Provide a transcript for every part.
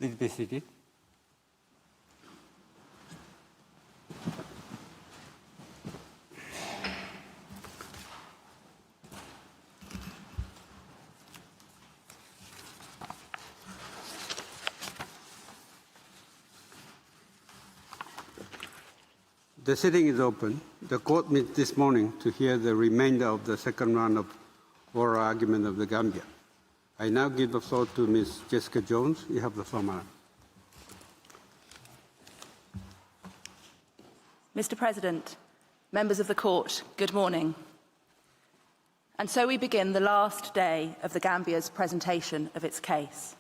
Please be seated. The sitting is open. The court meets this morning to hear the remainder of the second round of oral argument of the Gambia. I now give the floor to Ms. Jessica Jones. You have the floor, madam. Mr. President, members of the court, good morning. And so we begin the last day of the Gambia's presentation of its case.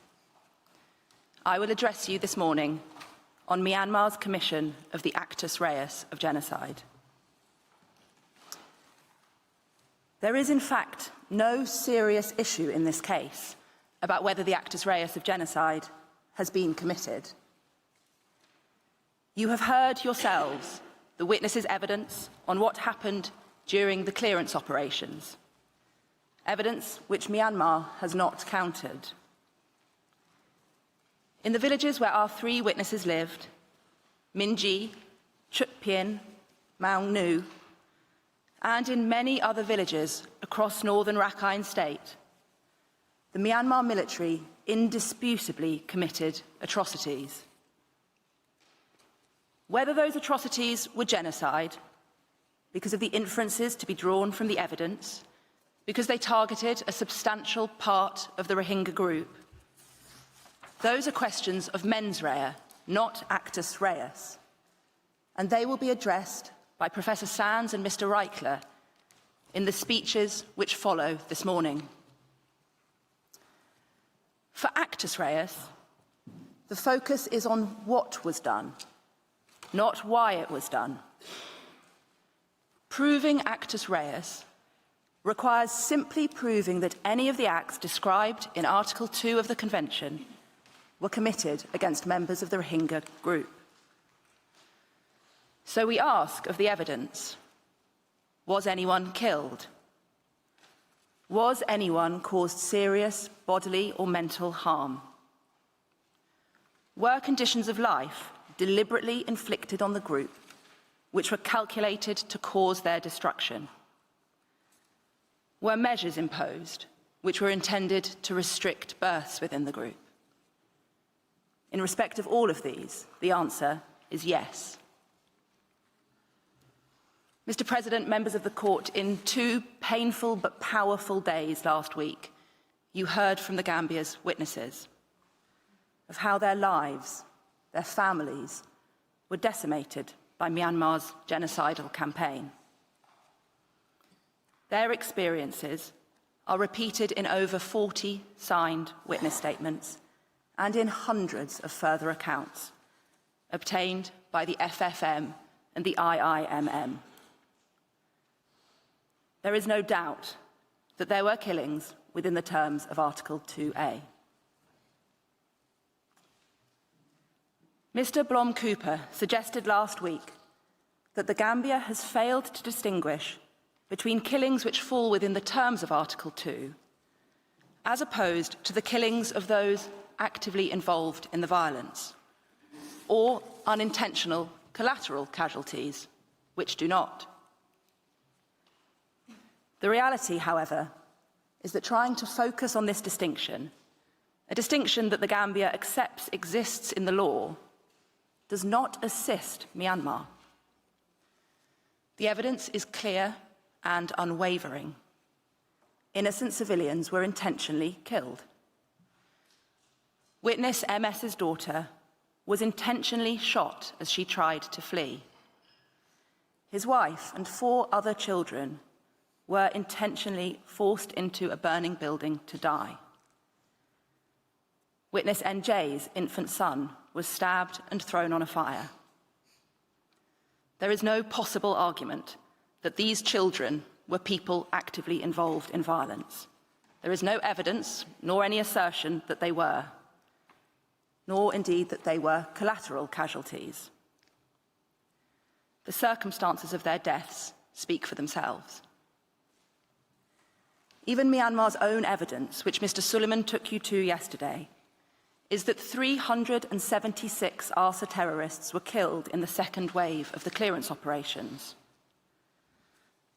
I will address you this morning on Myanmar's commission of the actus reus of genocide. There is, in fact, no serious issue in this case about whether the actus reus of genocide has been committed. You have heard yourselves the witnesses' evidence on what happened during the clearance operations, evidence which Myanmar has not countered. In the villages where our three witnesses lived, Minji, Chutpien, Maung Nu, and in many other villages across northern Rakhine State, the Myanmar military indisputably committed atrocities. Whether those atrocities were genocide, because of the inferences to be drawn from the evidence, because they targeted a substantial part of the Rohingya group, those are questions of mens rea, not actus reus, and they will be addressed by Professor Sands and Mr. Reichler in the speeches which follow this morning. For actus reus, the focus is on what was done, not why it was done. Proving actus reus requires simply proving that any of the acts described in Article 2 of the Convention were committed against members of the Rohingya group. So we ask of the evidence, was anyone killed? Was anyone caused serious bodily or mental harm? Were conditions of life deliberately inflicted on the group which were calculated to cause their destruction? Were measures imposed which were intended to restrict births within the group? In respect of all of these, the answer is yes. Mr. President, members of the court, in 2 painful but powerful days last week, you heard from the Gambia's witnesses of how their lives, their families, were decimated by Myanmar's genocidal campaign. Their experiences are repeated in over 40 signed witness statements and in hundreds of further accounts obtained by the FFM and the IIMM. There is no doubt that there were killings within the terms of Article 2A. Mr. Blom-Cooper suggested last week that the Gambia has failed to distinguish between killings which fall within the terms of Article 2 as opposed to the killings of those actively involved in the violence, or unintentional collateral casualties, which do not. The reality, however, is that trying to focus on this distinction, a distinction that the Gambia accepts exists in the law, does not assist Myanmar. The evidence is clear and unwavering. Innocent civilians were intentionally killed. Witness MS's daughter was intentionally shot as she tried to flee. His wife and 4 other children were intentionally forced into a burning building to die. Witness NJ's infant son was stabbed and thrown on a fire. There is no possible argument that these children were people actively involved in violence. There is no evidence, nor any assertion that they were, nor indeed that they were collateral casualties. The circumstances of their deaths speak for themselves. Even Myanmar's own evidence, which Mr. Suleiman took you to yesterday, is that 376 ARSA terrorists were killed in the second wave of the clearance operations.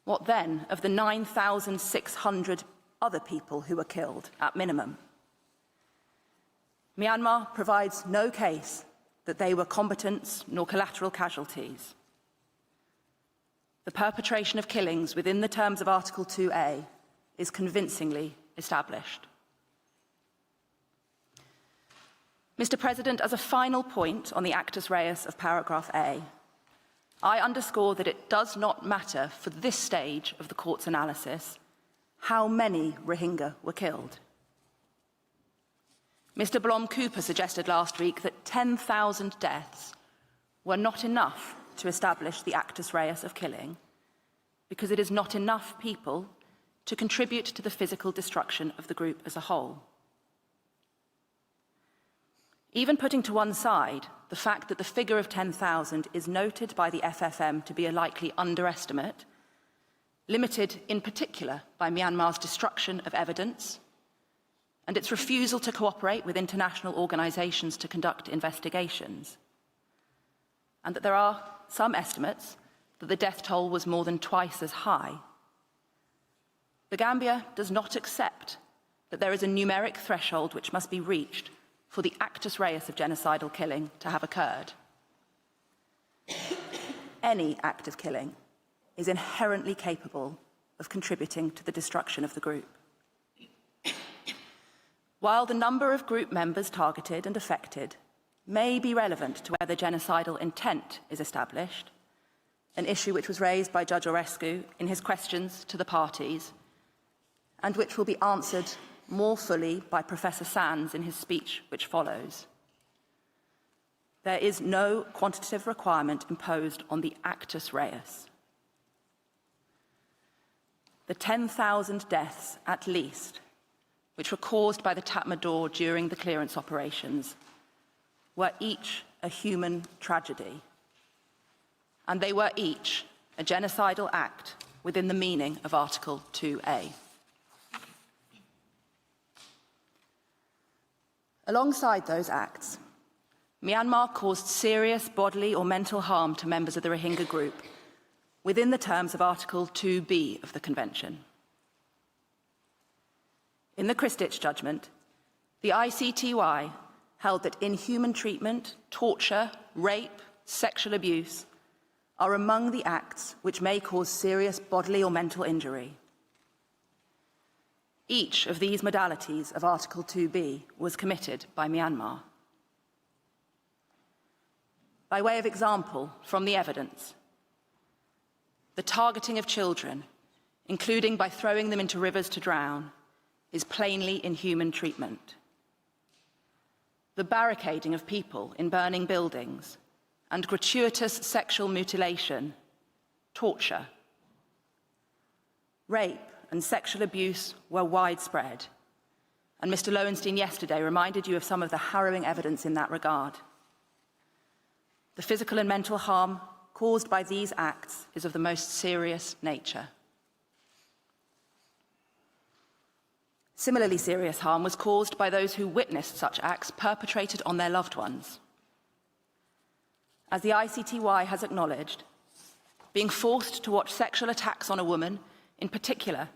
What then of the 9,600 other people who were killed at minimum? Myanmar provides no case that they were combatants nor collateral casualties. The perpetration of killings within the terms of Article 2A is convincingly established. Mr. President, as a final point on the actus reus of paragraph A, I underscore that it does not matter for this stage of the court's analysis how many Rohingya were killed. Mr. Blom-Cooper suggested last week that 10,000 deaths were not enough to establish the actus reus of killing because it is not enough people to contribute to the physical destruction of the group as a whole. Even putting to one side the fact that the figure of 10,000 is noted by the FFM to be a likely underestimate, limited in particular by Myanmar's destruction of evidence and its refusal to cooperate with international organisations to conduct investigations, and that there are some estimates that the death toll was more than twice as high. The Gambia does not accept that there is a numeric threshold which must be reached for the actus reus of genocidal killing to have occurred. Any act of killing is inherently capable of contributing to the destruction of the group. While the number of group members targeted and affected may be relevant to whether genocidal intent is established, an issue which was raised by Judge Orescu in his questions to the parties, and which will be answered more fully by Professor Sands in his speech which follows. There is no quantitative requirement imposed on the actus reus. The 10,000 deaths, at least, which were caused by the Tatmadaw during the clearance operations, were each a human tragedy, and they were each a genocidal act within the meaning of Article 2A. Alongside those acts, Myanmar caused serious bodily or mental harm to members of the Rohingya group within the terms of Article 2B of the Convention. In the Christich judgment, the ICTY held that inhuman treatment, torture, rape, sexual abuse are among the acts which may cause serious bodily or mental injury. Each of these modalities of Article 2B was committed by Myanmar. By way of example from the evidence, the targeting of children, including by throwing them into rivers to drown, is plainly inhuman treatment. The barricading of people in burning buildings and gratuitous sexual mutilation, torture. Rape and sexual abuse were widespread, and Mr. Lowenstein yesterday reminded you of some of the harrowing evidence in that regard. The physical and mental harm caused by these acts is of the most serious nature. Similarly serious harm was caused by those who witnessed such acts perpetrated on their loved ones. As the ICTY has acknowledged, being forced to watch sexual attacks on a woman, in particular,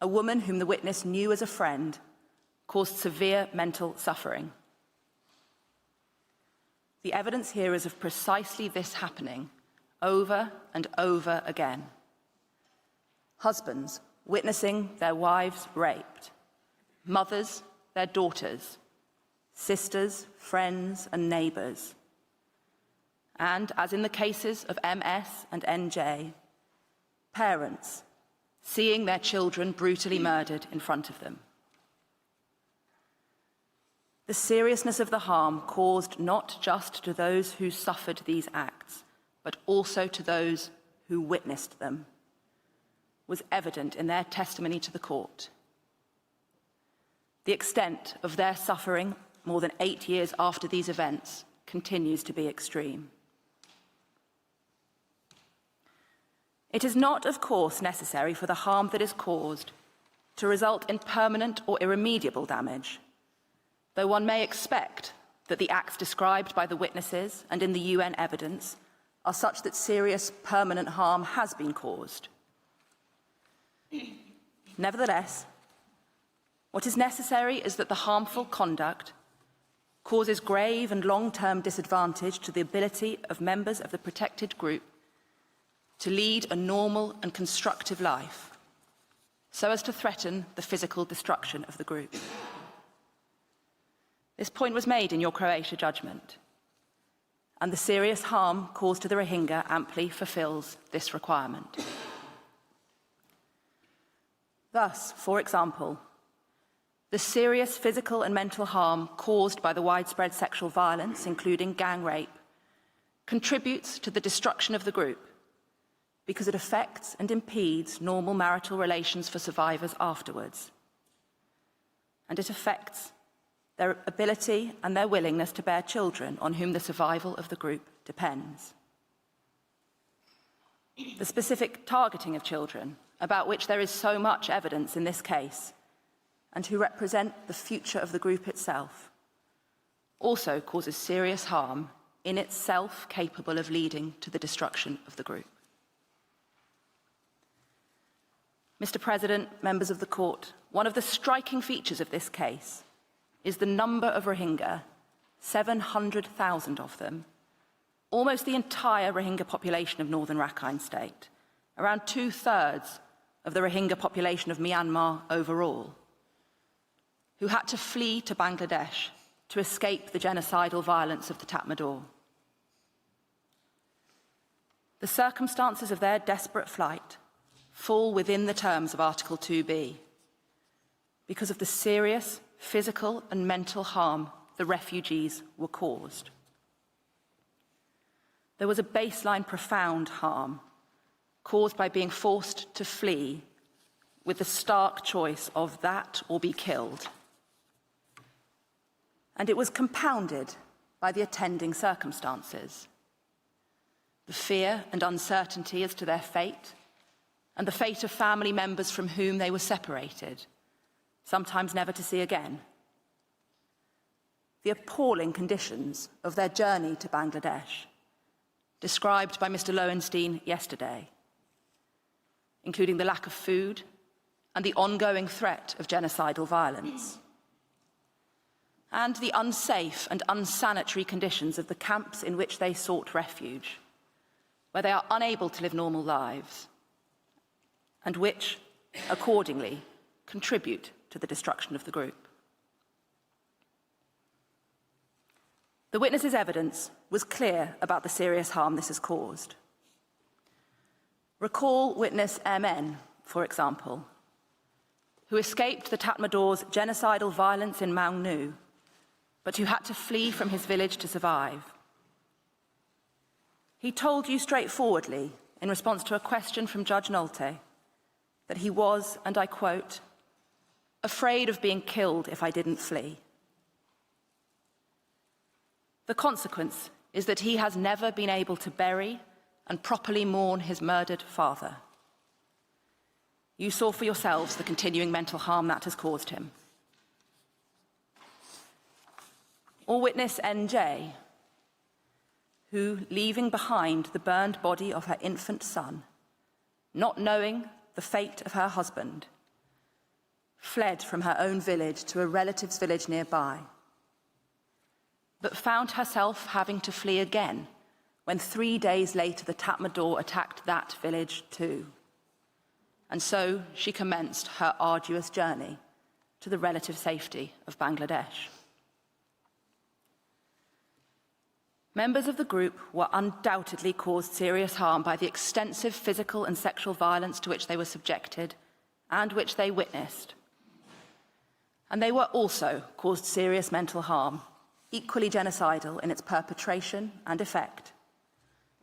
a woman whom the witness knew as a friend, caused severe mental suffering. The evidence here is of precisely this happening over and over again. Husbands witnessing their wives raped, mothers their daughters, sisters, friends and neighbours. And, as in the cases of MS and NJ, parents seeing their children brutally murdered in front of them. The seriousness of the harm caused not just to those who suffered these acts, but also to those who witnessed them, was evident in their testimony to the court. The extent of their suffering more than 8 years after these events continues to be extreme. It is not, of course, necessary for the harm that is caused to result in permanent or irremediable damage, though one may expect that the acts described by the witnesses and in the UN evidence are such that serious permanent harm has been caused. Nevertheless, what is necessary is that the harmful conduct causes grave and long-term disadvantage to the ability of members of the protected group to lead a normal and constructive life, so as to threaten the physical destruction of the group. This point was made in your Croatia judgment, and the serious harm caused to the Rohingya amply fulfills this requirement. Thus, for example, the serious physical and mental harm caused by the widespread sexual violence, including gang rape, contributes to the destruction of the group because it affects and impedes normal marital relations for survivors afterwards. And it affects their ability and their willingness to bear children on whom the survival of the group depends. The specific targeting of children, about which there is so much evidence in this case, and who represent the future of the group itself, also causes serious harm in itself capable of leading to the destruction of the group. Mr. President, members of the court, one of the striking features of this case is the number of Rohingya, 700,000 of them, almost the entire Rohingya population of northern Rakhine State, around 2/3 of the Rohingya population of Myanmar overall, who had to flee to Bangladesh to escape the genocidal violence of the Tatmadaw. The circumstances of their desperate flight fall within the terms of Article 2B because of the serious physical and mental harm the refugees were caused. There was a baseline profound harm caused by being forced to flee with the stark choice of that or be killed. And it was compounded by the attending circumstances. The fear and uncertainty as to their fate, and the fate of family members from whom they were separated, sometimes never to see again. The appalling conditions of their journey to Bangladesh, described by Mr. Lowenstein yesterday, including the lack of food and the ongoing threat of genocidal violence, and the unsafe and unsanitary conditions of the camps in which they sought refuge, where they are unable to live normal lives, and which, accordingly, contribute to the destruction of the group. The witness's evidence was clear about the serious harm this has caused. Recall witness MN, for example, who escaped the Tatmadaw's genocidal violence in Maungnu, but who had to flee from his village to survive. He told you straightforwardly, in response to a question from Judge Nolte, that he was, and I quote, afraid of being killed if I didn't flee. The consequence is that he has never been able to bury and properly mourn his murdered father. You saw for yourselves the continuing mental harm that has caused him. Or witness NJ, who, leaving behind the burned body of her infant son, not knowing the fate of her husband, fled from her own village to a relative's village nearby, but found herself having to flee again when 3 days later the Tatmadaw attacked that village too. And so she commenced her arduous journey to the relative safety of Bangladesh. Members of the group were undoubtedly caused serious harm by the extensive physical and sexual violence to which they were subjected and which they witnessed. And they were also caused serious mental harm, equally genocidal in its perpetration and effect,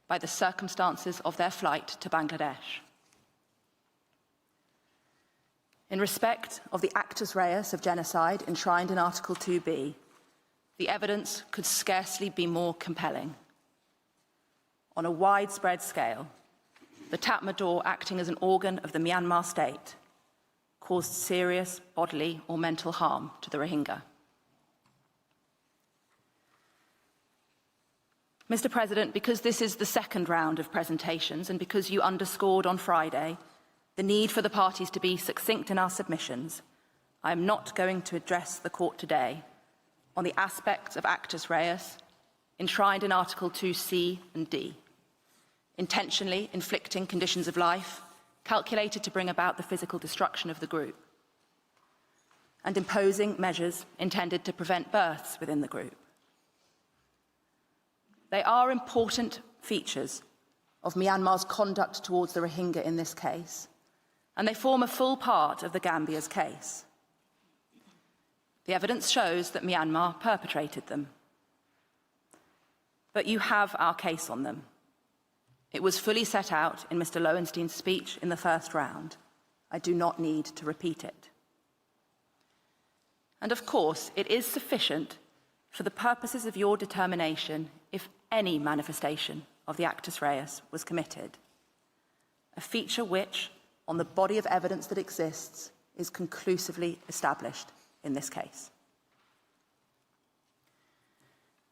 by the circumstances of their flight to Bangladesh. In respect of the actus reus of genocide enshrined in Article 2B, the evidence could scarcely be more compelling. On a widespread scale, the Tatmadaw, acting as an organ of the Myanmar state, caused serious bodily or mental harm to the Rohingya. Mr. President, because this is the second round of presentations and because you underscored on Friday the need for the parties to be succinct in our submissions, I am not going to address the Court today on the aspects of actus reus enshrined in Article 2C and D, intentionally inflicting conditions of life calculated to bring about the physical destruction of the group, and imposing measures intended to prevent births within the group. They are important features of Myanmar's conduct towards the Rohingya in this case, and they form a full part of the Gambia's case. The evidence shows that Myanmar perpetrated them. But you have our case on them. It was fully set out in Mr. Lowenstein's speech in the first round. I do not need to repeat it. And of course, it is sufficient for the purposes of your determination if any manifestation of the actus reus was committed, a feature which, on the body of evidence that exists, is conclusively established in this case.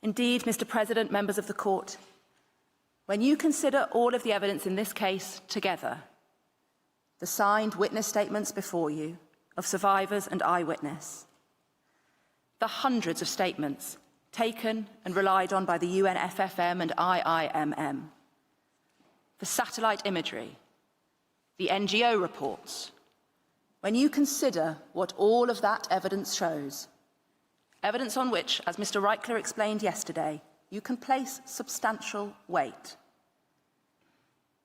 Indeed, Mr. President, members of the Court, when you consider all of the evidence in this case together, the signed witness statements before you of survivors and eyewitness, the hundreds of statements taken and relied on by the UNFFM and IIMM, the satellite imagery, the NGO reports, when you consider what all of that evidence shows, evidence on which, as Mr. Reichler explained yesterday, you can place substantial weight,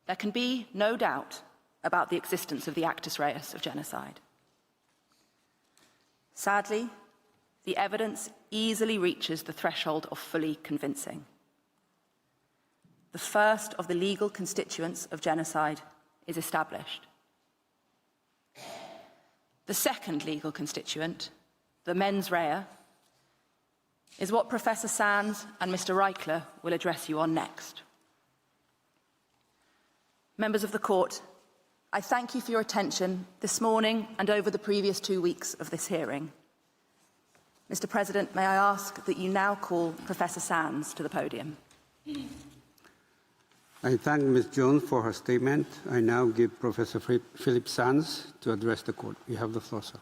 there can be no doubt about the existence of the actus reus of genocide. Sadly, the evidence easily reaches the threshold of fully convincing. The first of the legal constituents of genocide is established. The second legal constituent, the mens rea, is what Professor Sands and Mr. Reichler will address you on next. Members of the Court, I thank you for your attention this morning and over the previous 2 weeks of this hearing. Mr. President, may I ask that you now call Professor Sands to the podium. I thank Ms. Jones for her statement. I now give Professor Philip Sands to address the Court. You have the floor, sir.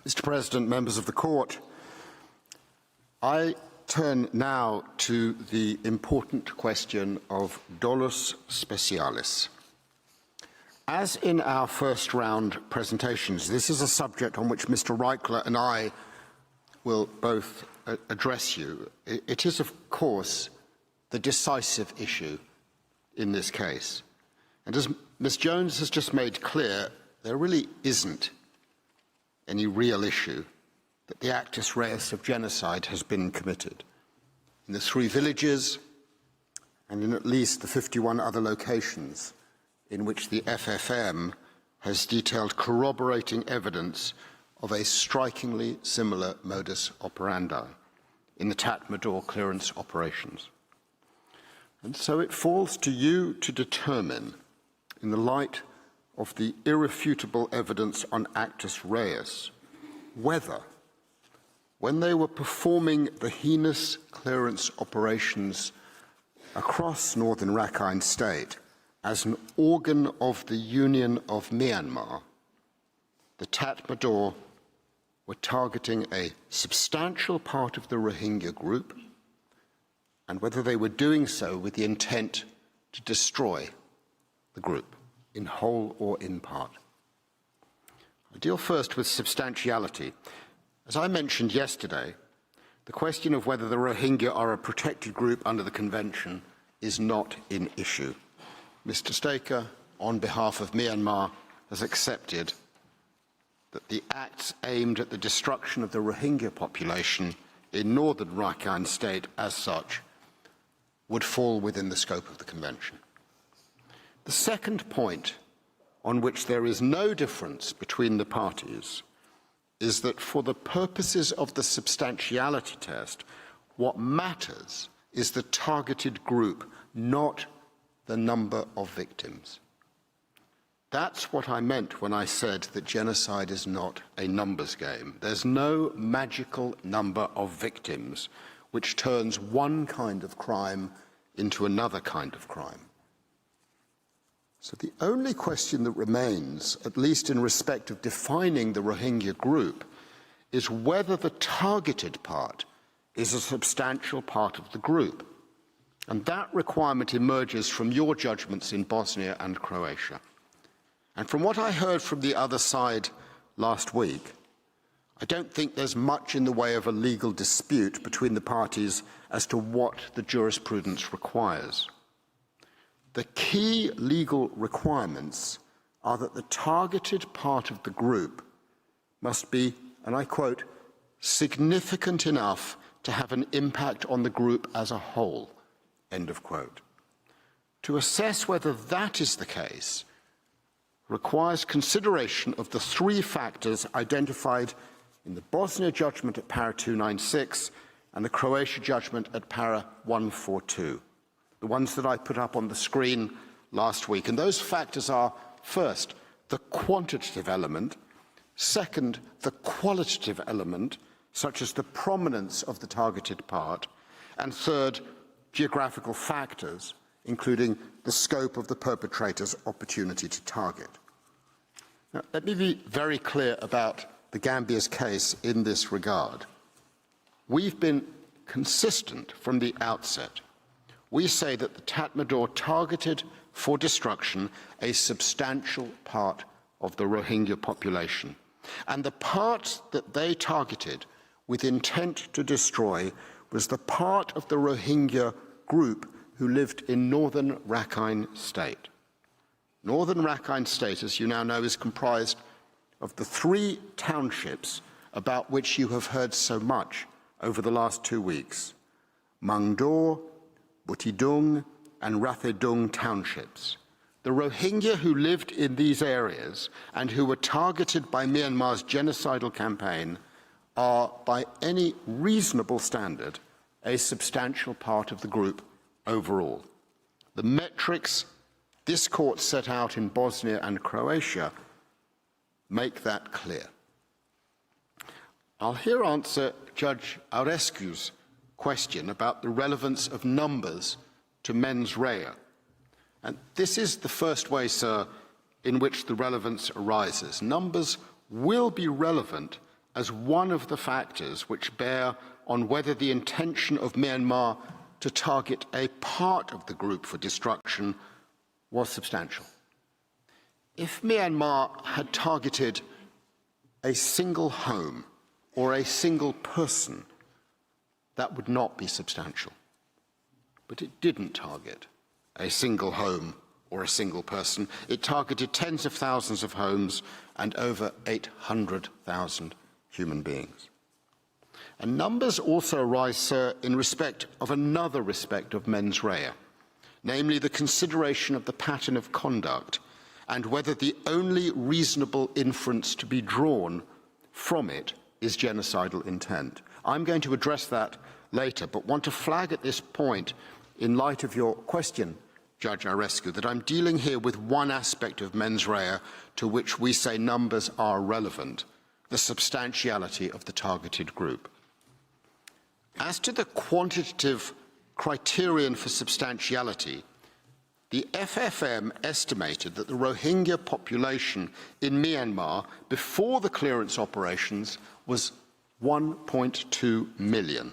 Mr. President, members of the Court, I turn now to the important question of dolus specialis. As in our first round presentations, this is a subject on which Mr. Reichler and I will both address you. It is, of course, the decisive issue in this case. And as Ms. Jones has just made clear, there really isn't any real issue that the actus reus of genocide has been committed in the 3 villages and in at least the 51 other locations in which the FFM has detailed corroborating evidence of a strikingly similar modus operandi in the Tatmadaw clearance operations. And so it falls to you to determine, in the light of the irrefutable evidence on actus reus, whether, when they were performing the heinous clearance operations across northern Rakhine State as an organ of the Union of Myanmar, the Tatmadaw were targeting a substantial part of the Rohingya group, and whether they were doing so with the intent to destroy the group, in whole or in part. I deal first with substantiality. As I mentioned yesterday, the question of whether the Rohingya are a protected group under the Convention is not in issue. Mr. Staker, on behalf of Myanmar, has accepted that the acts aimed at the destruction of the Rohingya population in northern Rakhine State as such would fall within the scope of the Convention. The second point on which there is no difference between the parties is that for the purposes of the substantiality test, what matters is the targeted group, not the number of victims. That's what I meant when I said that genocide is not a numbers game. There's no magical number of victims which turns one kind of crime into another kind of crime. So the only question that remains, at least in respect of defining the Rohingya group, is whether the targeted part is a substantial part of the group. And that requirement emerges from your judgments in Bosnia and Croatia. And from what I heard from the other side last week, I don't think there's much in the way of a legal dispute between the parties as to what the jurisprudence requires. The key legal requirements are that the targeted part of the group must be, and I quote, significant enough to have an impact on the group as a whole, end of quote. To assess whether that is the case requires consideration of the three factors identified in the Bosnia judgment at para 296 and the Croatia judgment at para 142, the ones that I put up on the screen last week. And those factors are, first, the quantitative element, second, the qualitative element, such as the prominence of the targeted part, and third, geographical factors, including the scope of the perpetrator's opportunity to target. Now, let me be very clear about the Gambia's case in this regard. We've been consistent from the outset. We say that the Tatmadaw targeted for destruction a substantial part of the Rohingya population. And the part that they targeted with intent to destroy was the part of the Rohingya group who lived in northern Rakhine State. Northern Rakhine State, as you now know, is comprised of the three townships about which you have heard so much over the last 2 weeks: Mangdor, Butidung, and Rathedung townships. The Rohingya who lived in these areas and who were targeted by Myanmar's genocidal campaign are, by any reasonable standard, a substantial part of the group overall. The metrics this court set out in Bosnia and Croatia make that clear. I'll here answer Judge Aurescu's question about the relevance of numbers to mens rea. And this is the first way, sir, in which the relevance arises. Numbers will be relevant as one of the factors which bear on whether the intention of Myanmar to target a part of the group for destruction was substantial. If Myanmar had targeted a single home or a single person, that would not be substantial. But it didn't target a single home or a single person. It targeted tens of thousands of homes and over 800,000 human beings. And numbers also arise, sir, in respect of another respect of mens rea, namely the consideration of the pattern of conduct and whether the only reasonable inference to be drawn from it is genocidal intent. I'm going to address that later, but want to flag at this point, in light of your question, Judge Aurescu, that I'm dealing here with one aspect of mens rea to which we say numbers are relevant: the substantiality of the targeted group. As to the quantitative criterion for substantiality, the FFM estimated that the Rohingya population in Myanmar before the clearance operations was 1.2 million.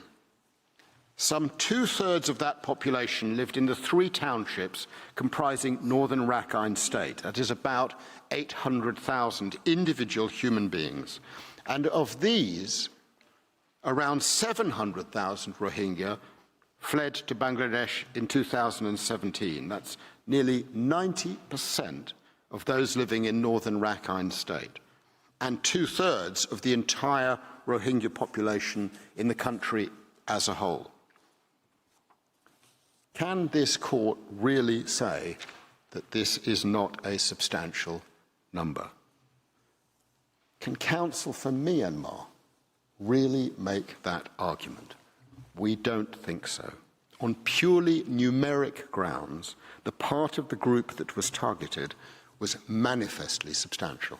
Some two-thirds of that population lived in the three townships comprising northern Rakhine State. That is about 800,000 individual human beings. And of these, around 700,000 Rohingya fled to Bangladesh in 2017. That's nearly 90% of those living in northern Rakhine State, and two-thirds of the entire Rohingya population in the country as a whole. Can this court really say that this is not a substantial number? Can counsel for Myanmar really make that argument? We don't think so. On purely numeric grounds, the part of the group that was targeted was manifestly substantial.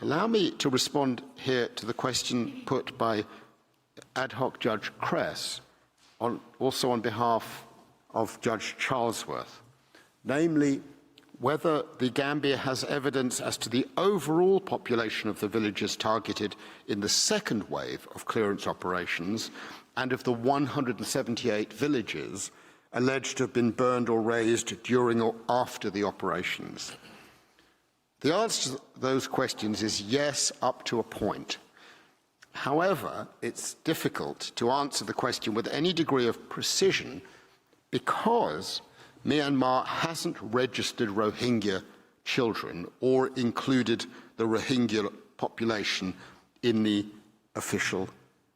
Allow me to respond here to the question put by ad hoc Judge Kress, also on behalf of Judge Charlesworth, namely whether the Gambia has evidence as to the overall population of the villages targeted in the second wave of clearance operations and of the 178 villages alleged to have been burned or razed during or after the operations. The answer to those questions is yes, up to a point. However, it's difficult to answer the question with any degree of precision because Myanmar hasn't registered Rohingya children or included the Rohingya population in the official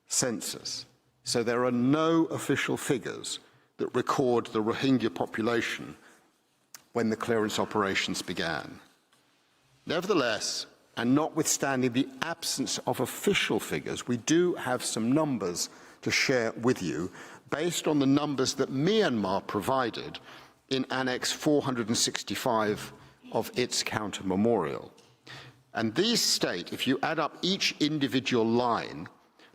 census. So there are no official figures that record the Rohingya population when the clearance operations began. Nevertheless, and notwithstanding the absence of official figures, we do have some numbers to share with you based on the numbers that Myanmar provided in Annex 465 of its counter memorial. And these state, if you add up each individual line,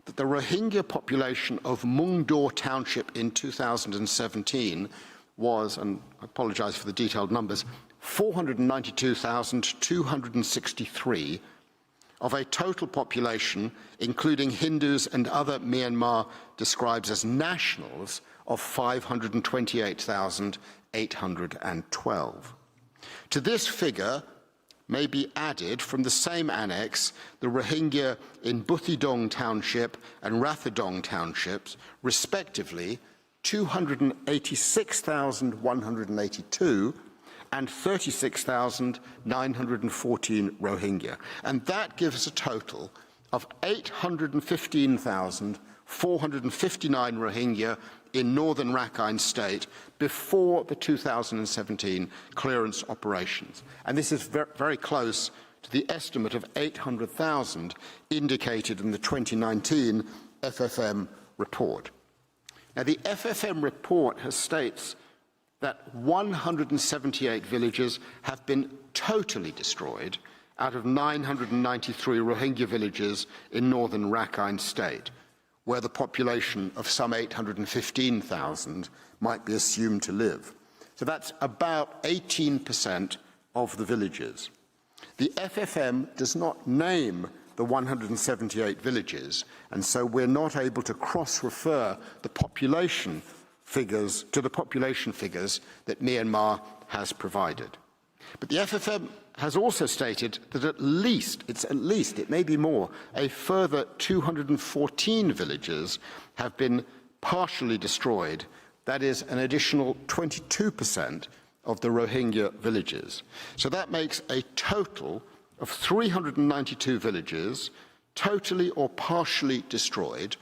that the Rohingya population of Mungdaw Township in 2017 was, and I apologize for the detailed numbers, 492,263 of a total population, including Hindus and other Myanmar describes as nationals, of 528,812. To this figure may be added from the same annex the Rohingya in Buthidong Township and Rathadong Townships, respectively 286,182 and 36,914 Rohingya. And that gives a total of 815,459 Rohingya in northern Rakhine State before the 2017 clearance operations. And this is very close to the estimate of 800,000 indicated in the 2019 FFM report. Now, the FFM report states that 178 villages have been totally destroyed out of 993 Rohingya villages in northern Rakhine State, where the population of some 815,000 might be assumed to live. So that's about 18% of the villages. The FFM does not name the 178 villages, and so we're not able to cross-refer the population figures to the population figures that Myanmar has provided. But the FFM has also stated that it may be more, a further 214 villages have been partially destroyed. That is an additional 22% of the Rohingya villages. So that makes a total of 392 villages totally or partially destroyed,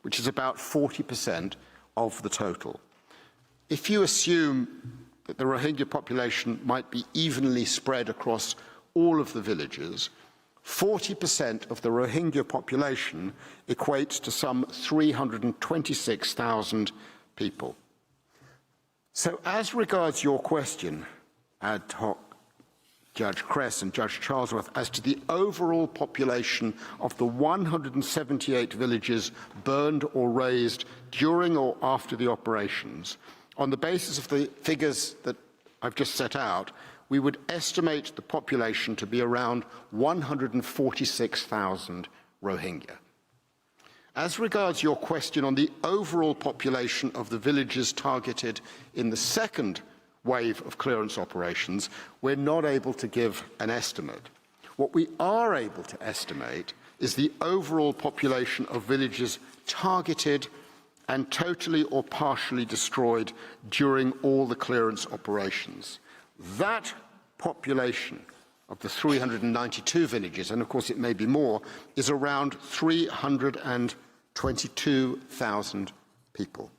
which is about 40% of the total. If you assume that the Rohingya population might be evenly spread across all of the villages, 40% of the Rohingya population equates to some 326,000 people. So as regards your question, ad hoc Judge Kress and Judge Charlesworth, as to the overall population of the 178 villages burned or razed during or after the operations, on the basis of the figures that I've just set out, we would estimate the population to be around 146,000 Rohingya. As regards your question on the overall population of the villages targeted in the second wave of clearance operations, we're not able to give an estimate. What we are able to estimate is the overall population of villages targeted and totally or partially destroyed during all the clearance operations. That population of the 392 villages, and of course it may be more, is around 322,000 people.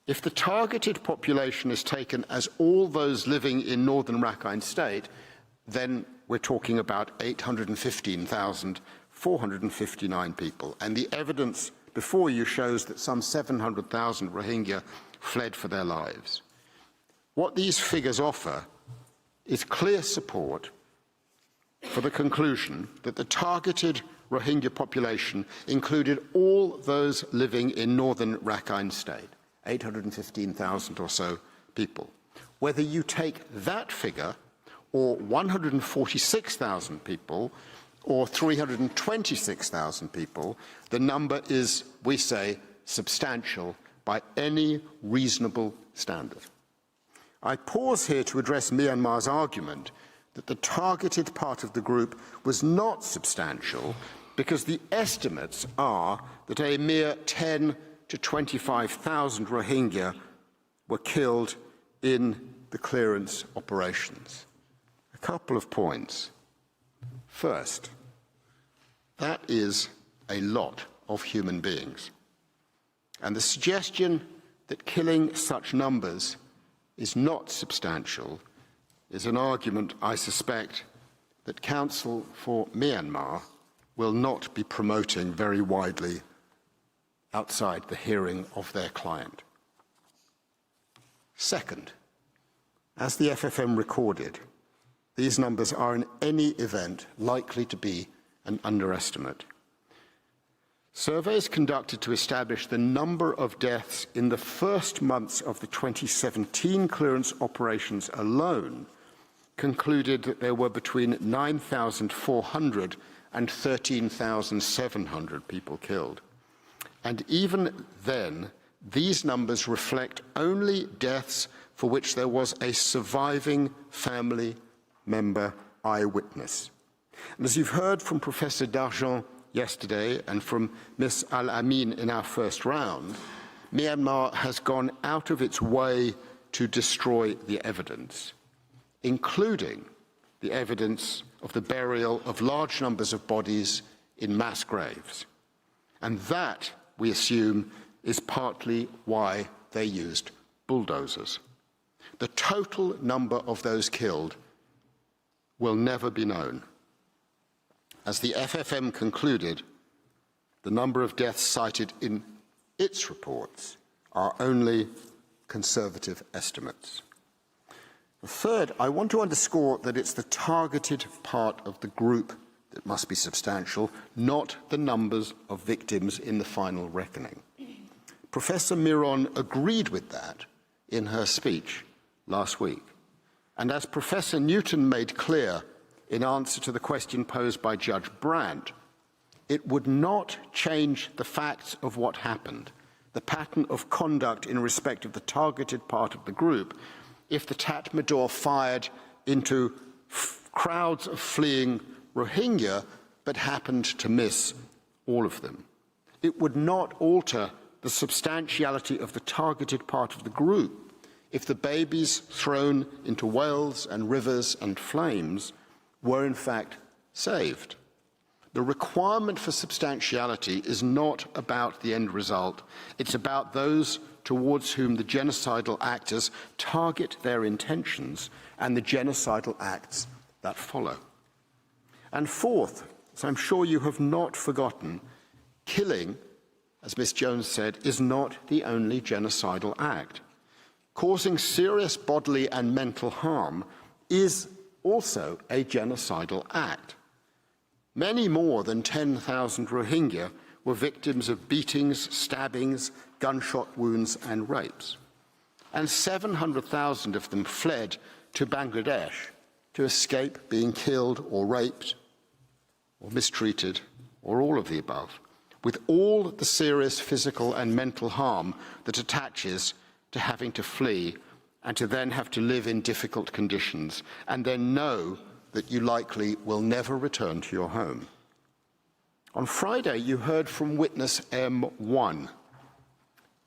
If the targeted population is taken as all those living in northern Rakhine State, then we're talking about 815,459 people. And the evidence before you shows that some 700,000 Rohingya fled for their lives. What these figures offer is clear support for the conclusion that the targeted Rohingya population included all those living in northern Rakhine State, 815,000 or so people. Whether you take that figure, or 146,000 people, or 326,000 people, the number is, we say, substantial by any reasonable standard. I pause here to address Myanmar's argument that the targeted part of the group was not substantial because the estimates are that a mere 10 to 25,000 Rohingya were killed in the clearance operations. A couple of points. First, that is a lot of human beings. And the suggestion that killing such numbers is not substantial is an argument, I suspect, that Counsel for Myanmar will not be promoting very widely outside the hearing of their client. Second, as the FFM recorded, these numbers are in any event likely to be an underestimate. Surveys conducted to establish the number of deaths in the first months of the 2017 clearance operations alone concluded that there were between 9,400 and 13,700 people killed. And even then, these numbers reflect only deaths for which there was a surviving family member eyewitness. And as you've heard from Professor Dargent yesterday and from Ms. Al-Amin in our first round, Myanmar has gone out of its way to destroy the evidence, including the evidence of the burial of large numbers of bodies in mass graves. And that, we assume, is partly why they used bulldozers. The total number of those killed will never be known. As the FFM concluded, the number of deaths cited in its reports are only conservative estimates. Third, I want to underscore that it's the targeted part of the group that must be substantial, not the numbers of victims in the final reckoning. Professor Miron agreed with that in her speech last week. And as Professor Newton made clear in answer to the question posed by Judge Brandt, it would not change the facts of what happened, the pattern of conduct in respect of the targeted part of the group, if the Tatmadaw fired into crowds of fleeing Rohingya but happened to miss all of them. It would not alter the substantiality of the targeted part of the group if the babies thrown into wells and rivers and flames were in fact saved. The requirement for substantiality is not about the end result. It's about those towards whom the genocidal actors target their intentions and the genocidal acts that follow. And fourth, as I'm sure you have not forgotten, killing, as Ms. Jones said, is not the only genocidal act. Causing serious bodily and mental harm is also a genocidal act. Many more than 10,000 Rohingya were victims of beatings, stabbings, gunshot wounds and rapes. And 700,000 of them fled to Bangladesh to escape being killed or raped or mistreated or all of the above, with all the serious physical and mental harm that attaches to having to flee and to then have to live in difficult conditions and then know that you likely will never return to your home. On Friday, you heard from witness M1.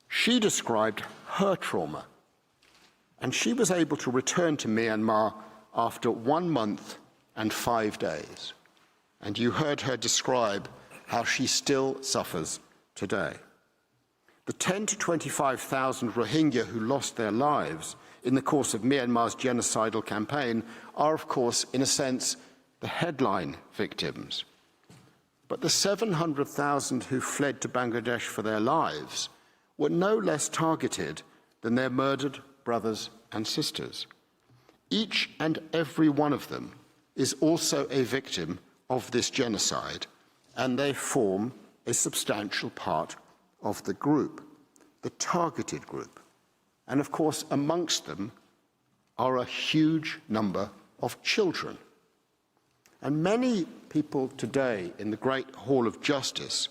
She described her trauma, and she was able to return to Myanmar after 1 month and 5 days. And you heard her describe how she still suffers today. The 10 to 25,000 Rohingya who lost their lives in the course of Myanmar's genocidal campaign are, of course, in a sense, the headline victims. But the 700,000 who fled to Bangladesh for their lives were no less targeted than their murdered brothers and sisters. each and every one of them is also a victim of this genocide, and they form a substantial part of the group, the targeted group. And of course, amongst them are a huge number of children. And many people today in the Great Hall of Justice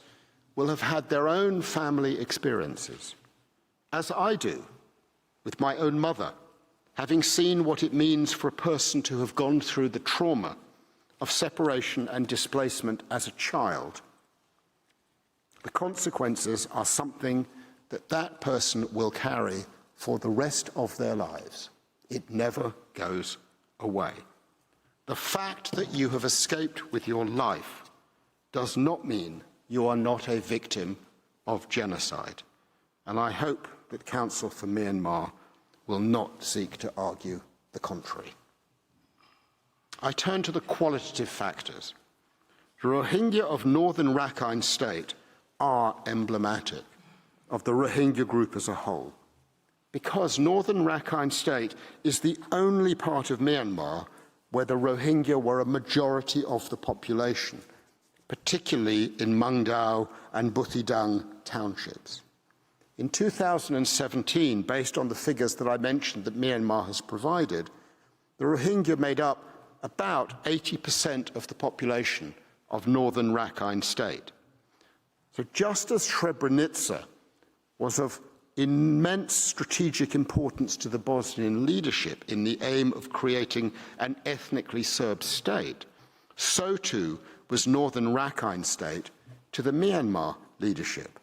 will have had their own family experiences, as I do, with my own mother, having seen what it means for a person to have gone through the trauma of separation and displacement as a child. The consequences are something that that person will carry for the rest of their lives. It never goes away. The fact that you have escaped with your life does not mean you are not a victim of genocide. And I hope that Counsel for Myanmar will not seek to argue the contrary. I turn to the qualitative factors. The Rohingya of northern Rakhine State are emblematic of the Rohingya group as a whole, because northern Rakhine State is the only part of Myanmar where the Rohingya were a majority of the population, particularly in Mangdao and Buthidaung townships. In 2017, based on the figures that I mentioned that Myanmar has provided, the Rohingya made up about 80% of the population of northern Rakhine State. So just as Srebrenica was of immense strategic importance to the Bosnian leadership in the aim of creating an ethnically Serb state, so too was northern Rakhine State to the Myanmar leadership.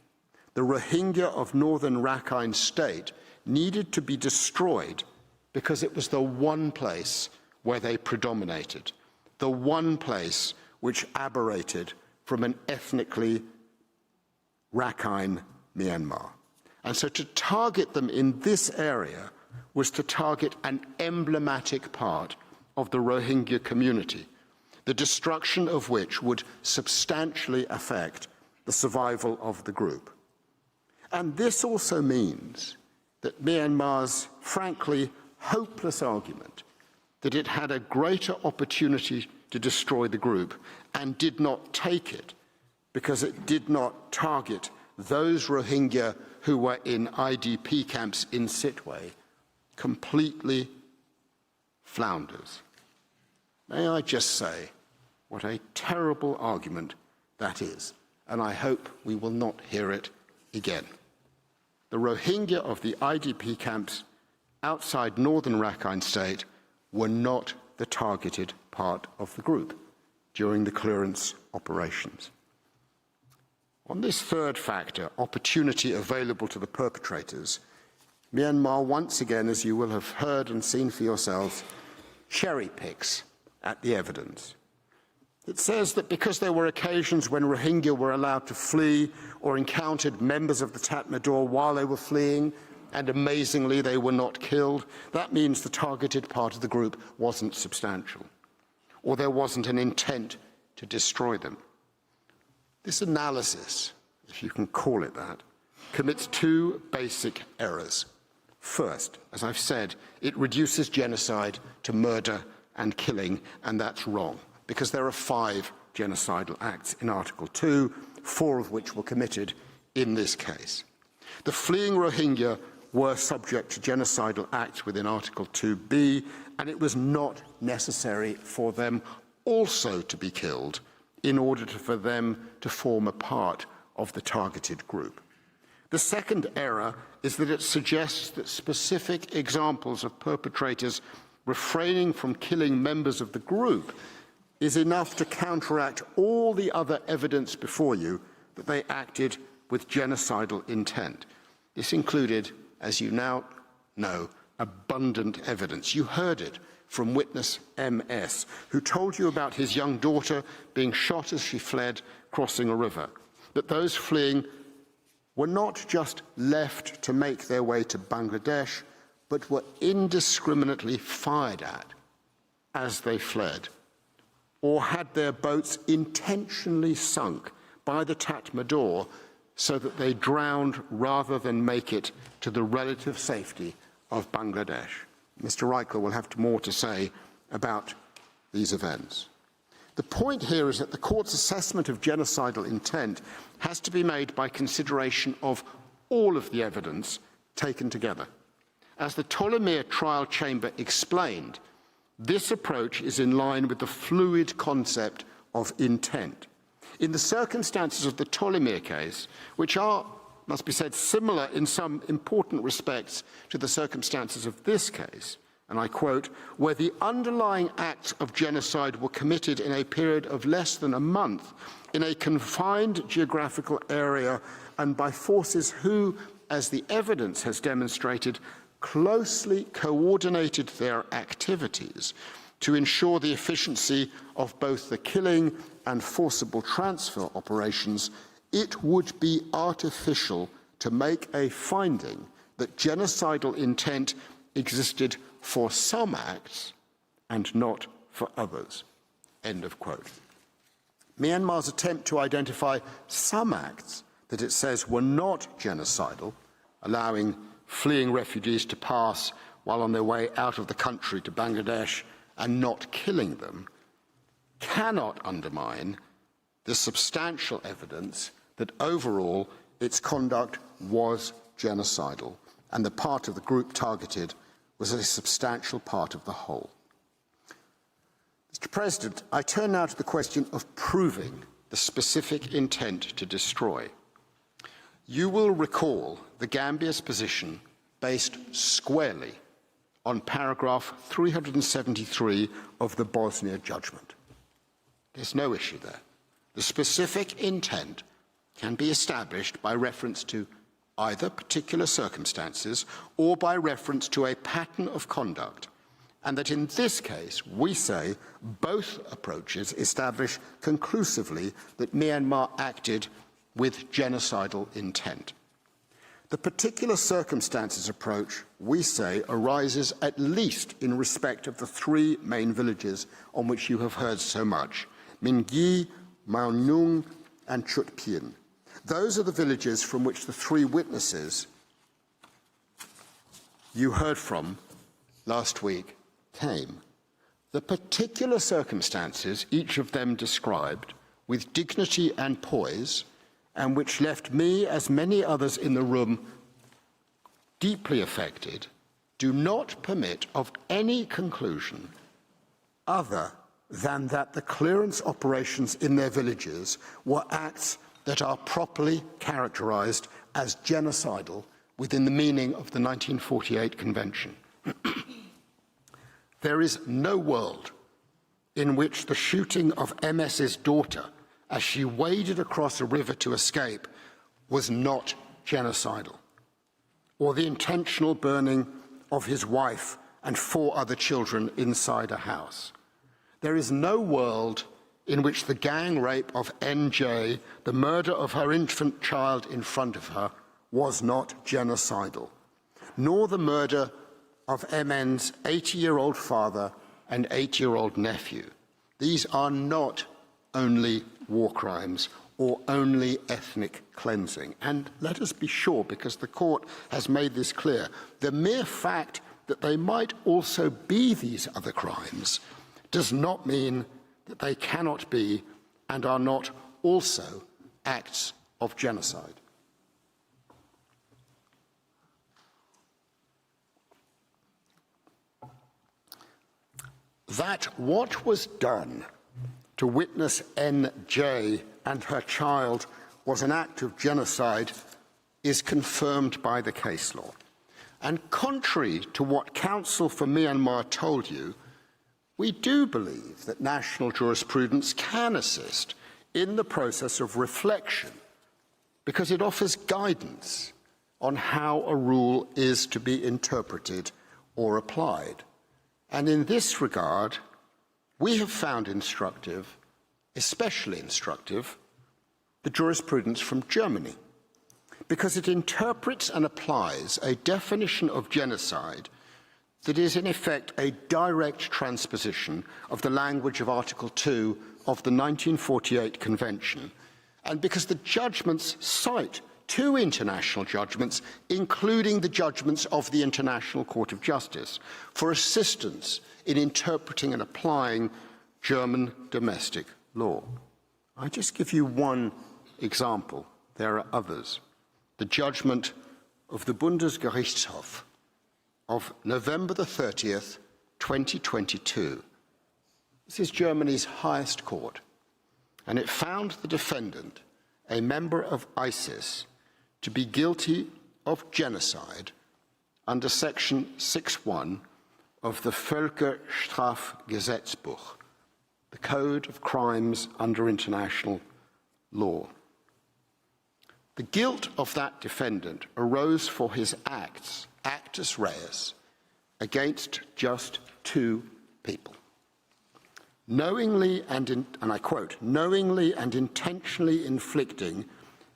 The Rohingya of northern Rakhine State needed to be destroyed because it was the one place where they predominated, the one place which aberrated from an ethnically Rakhine Myanmar. And so to target them in this area was to target an emblematic part of the Rohingya community, the destruction of which would substantially affect the survival of the group. And this also means that Myanmar's frankly hopeless argument that it had a greater opportunity to destroy the group and did not take it because it did not target those Rohingya who were in IDP camps in Sitwe completely flounders. May I just say what a terrible argument that is, and I hope we will not hear it again. The Rohingya of the IDP camps outside northern Rakhine State were not the targeted part of the group during the clearance operations. On this third factor, opportunity available to the perpetrators, Myanmar once again, as you will have heard and seen for yourselves, cherry picks at the evidence. It says that because there were occasions when Rohingya were allowed to flee or encountered members of the Tatmadaw while they were fleeing, and amazingly they were not killed, that means the targeted part of the group wasn't substantial, or there wasn't an intent to destroy them. This analysis, if you can call it that, commits two basic errors. First, as I've said, it reduces genocide to murder and killing, and that's wrong, because there are 5 genocidal acts in Article 2, 4 of which were committed in this case. The fleeing Rohingya were subject to genocidal acts within Article 2b, and it was not necessary for them also to be killed in order for them to form a part of the targeted group. The second error is that it suggests that specific examples of perpetrators refraining from killing members of the group is enough to counteract all the other evidence before you that they acted with genocidal intent. This included, as you now know, abundant evidence. You heard it from witness MS, who told you about his young daughter being shot as she fled crossing a river, that those fleeing were not just left to make their way to Bangladesh, but were indiscriminately fired at as they fled, or had their boats intentionally sunk by the Tatmadaw so that they drowned rather than make it to the relative safety of Bangladesh. Mr. Reichel will have more to say about these events. The point here is that the court's assessment of genocidal intent has to be made by consideration of all of the evidence taken together. As the Ptolemaic trial chamber explained, this approach is in line with the fluid concept of intent. In the circumstances of the Ptolemaic case, which are, must be said, similar in some important respects to the circumstances of this case, and I quote, where the underlying acts of genocide were committed in a period of less than a month, in a confined geographical area, and by forces who, as the evidence has demonstrated, closely coordinated their activities to ensure the efficiency of both the killing and forcible transfer operations, it would be artificial to make a finding that genocidal intent existed for some acts and not for others. End of quote. Myanmar's attempt to identify some acts that it says were not genocidal, allowing fleeing refugees to pass while on their way out of the country to Bangladesh and not killing them, cannot undermine the substantial evidence that overall its conduct was genocidal, and the part of the group targeted was a substantial part of the whole. Mr. President, I turn now to the question of proving the specific intent to destroy. You will recall the Gambia's position based squarely on paragraph 373 of the Bosnia judgment. There's no issue there. The specific intent can be established by reference to either particular circumstances or by reference to a pattern of conduct, and that in this case, we say both approaches establish conclusively that Myanmar acted with genocidal intent. The particular circumstances approach, we say, arises at least in respect of the three main villages on which you have heard so much, Mingi, Maunung, and Chutpien. Those are the villages from which the three witnesses you heard from last week came. The particular circumstances each of them described with dignity and poise, and which left me, as many others in the room, deeply affected, do not permit of any conclusion other than that the clearance operations in their villages were acts that are properly characterized as genocidal within the meaning of the 1948 Convention. There is no world in which the shooting of MS's daughter as she waded across a river to escape was not genocidal, or the intentional burning of his wife and 4 other children inside a house. There is no world in which the gang rape of NJ, the murder of her infant child in front of her, was not genocidal, nor the murder of MN's 80-year-old father and 8-year-old nephew. These are not only war crimes or only ethnic cleansing. And let us be sure, because the court has made this clear, the mere fact that they might also be these other crimes does not mean that they cannot be and are not also acts of genocide. That what was done to witness NJ and her child was an act of genocide is confirmed by the case law. And contrary to what Counsel for Myanmar told you, we do believe that national jurisprudence can assist in the process of reflection because it offers guidance on how a rule is to be interpreted or applied. And in this regard, we have found instructive, especially instructive, the jurisprudence from Germany, because it interprets and applies a definition of genocide that is in effect a direct transposition of the language of Article 2 of the 1948 Convention, and because the judgments cite 2 international judgments, including the judgments of the International Court of Justice, for assistance in interpreting and applying German domestic law. I just give you one example. There are others. The judgment of the Bundesgerichtshof of November the 30th, 2022. This is Germany's highest court, and it found the defendant, a member of ISIS, to be guilty of genocide under Section 6.1 of the Völkerstrafgesetzbuch, the Code of Crimes under International Law. The guilt of that defendant arose for his acts, actus reus, against just 2 people. Knowingly and I quote, knowingly and intentionally inflicting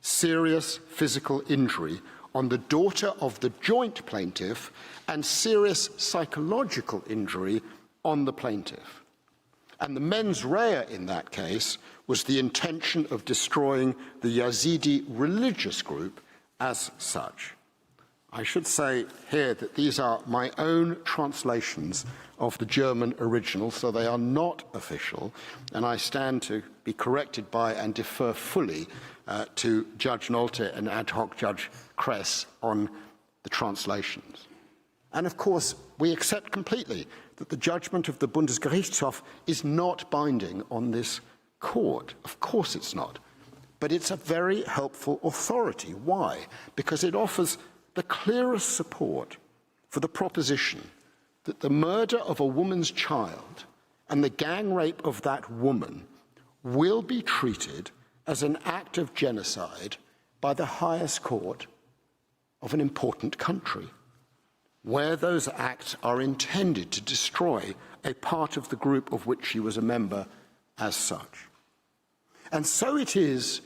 serious physical injury on the daughter of the joint plaintiff and serious psychological injury on the plaintiff. And the mens rea in that case was the intention of destroying the Yazidi religious group as such. I should say here that these are my own translations of the German original, so they are not official, and I stand to be corrected by and defer fully to Judge Nolte and ad hoc Judge Kress on the translations. And of course, we accept completely that the judgment of the Bundesgerichtshof is not binding on this court. Of course it's not. But it's a very helpful authority. Why? Because it offers the clearest support for the proposition that the murder of a woman's child and the gang rape of that woman will be treated as an act of genocide by the highest court of an important country, where those acts are intended to destroy a part of the group of which she was a member as such. And so it is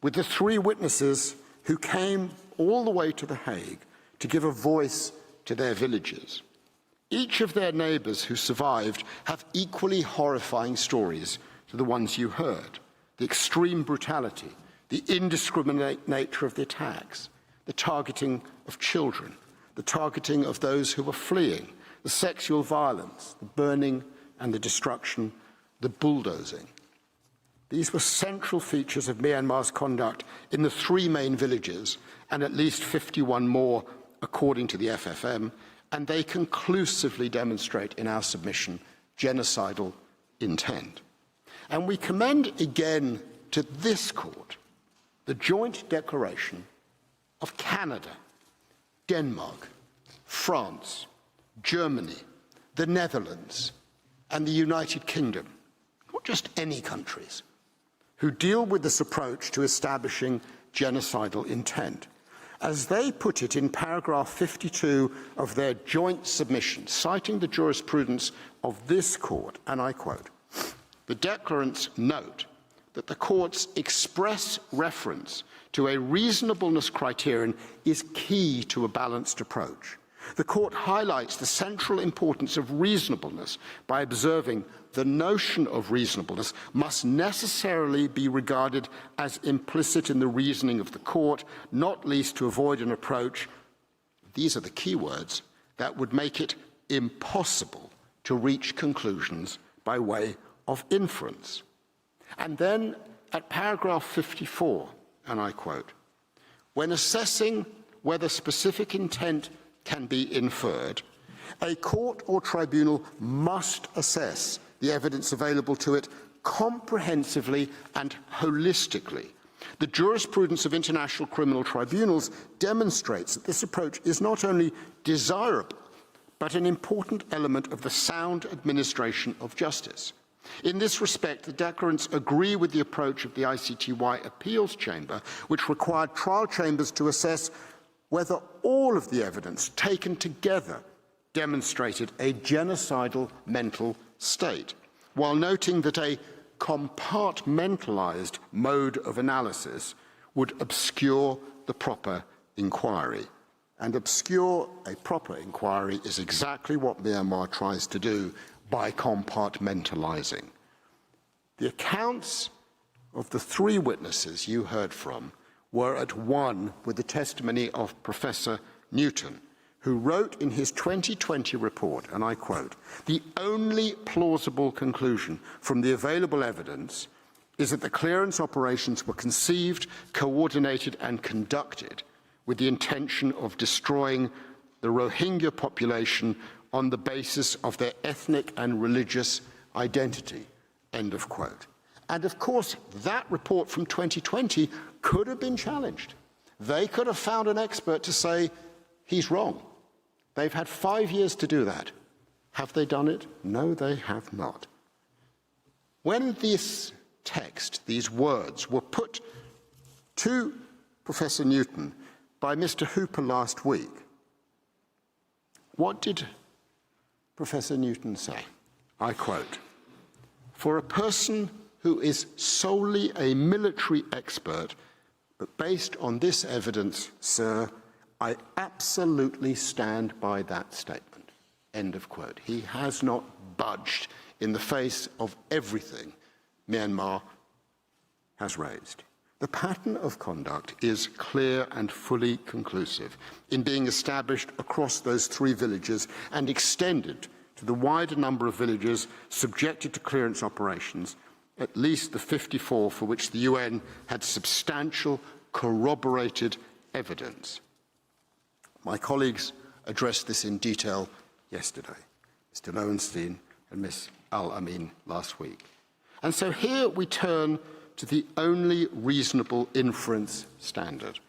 with the 3 witnesses who came all the way to The Hague to give a voice to their villages. Each of their neighbours who survived have equally horrifying stories to the ones you heard. The extreme brutality, the indiscriminate nature of the attacks, the targeting of children, the targeting of those who were fleeing, the sexual violence, the burning and the destruction, the bulldozing. These were central features of Myanmar's conduct in the 3 main villages, and at least 51 more according to the FFM, and they conclusively demonstrate in our submission genocidal intent. And we commend again to this court the joint declaration of Canada, Denmark, France, Germany, the Netherlands, and the United Kingdom, not just any countries, who deal with this approach to establishing genocidal intent. As they put it in paragraph 52 of their joint submission, citing the jurisprudence of this court, and I quote, "The declarants note that the court's express reference to a reasonableness criterion is key to a balanced approach. The court highlights the central importance of reasonableness by observing the notion of reasonableness must necessarily be regarded as implicit in the reasoning of the court, not least to avoid an approach," these are the key words, "that would make it impossible to reach conclusions by way of inference." And then at paragraph 54, and I quote, "When assessing whether specific intent can be inferred, a court or tribunal must assess the evidence available to it comprehensively and holistically. The jurisprudence of international criminal tribunals demonstrates that this approach is not only desirable, but an important element of the sound administration of justice. In this respect, the declarants agree with the approach of the ICTY Appeals Chamber, which required trial chambers to assess whether all of the evidence taken together demonstrated a genocidal mental state, while noting that a compartmentalized mode of analysis would obscure the proper inquiry. And obscure a proper inquiry is exactly what Myanmar tries to do by compartmentalizing. The accounts of the 3 witnesses you heard from were at one with the testimony of Professor Newton, who wrote in his 2020 report, and I quote, "The only plausible conclusion from the available evidence is that the clearance operations were conceived, coordinated and conducted with the intention of destroying the Rohingya population on the basis of their ethnic and religious identity," end of quote. And of course, that report from 2020 could have been challenged. They could have found an expert to say, he's wrong. They've had 5 years to do that. Have they done it? No, they have not. When this text, these words, were put to Professor Newton by Mr. Hooper last week, what did Professor Newton say? I quote, "For a person who is solely a military expert, but based on this evidence, sir, I absolutely stand by that statement," end of quote. He has not budged in the face of everything Myanmar has raised. The pattern of conduct is clear and fully conclusive in being established across those 3 villages and extended to the wider number of villages subjected to clearance operations, at least the 54 for which the UN had substantial corroborated evidence. My colleagues addressed this in detail yesterday, Mr. Lowenstein and Ms. Al-Amin last week. And so here we turn to the only reasonable inference standard.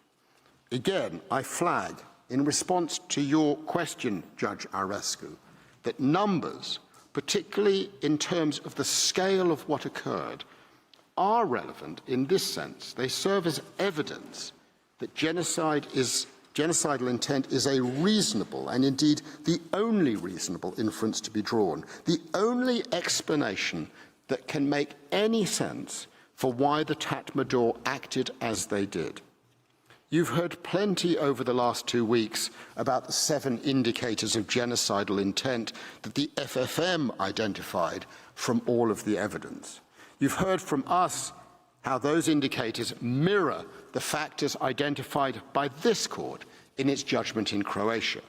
Again, I flag, in response to your question, Judge Arescu, that numbers, particularly in terms of the scale of what occurred, are relevant in this sense. They serve as evidence that genocidal intent is a reasonable, and indeed the only reasonable inference to be drawn, the only explanation that can make any sense for why the Tatmadaw acted as they did. You've heard plenty over the last 2 weeks about the 7 indicators of genocidal intent that the FFM identified from all of the evidence. You've heard from us how those indicators mirror the factors identified by this court in its judgment in Croatia.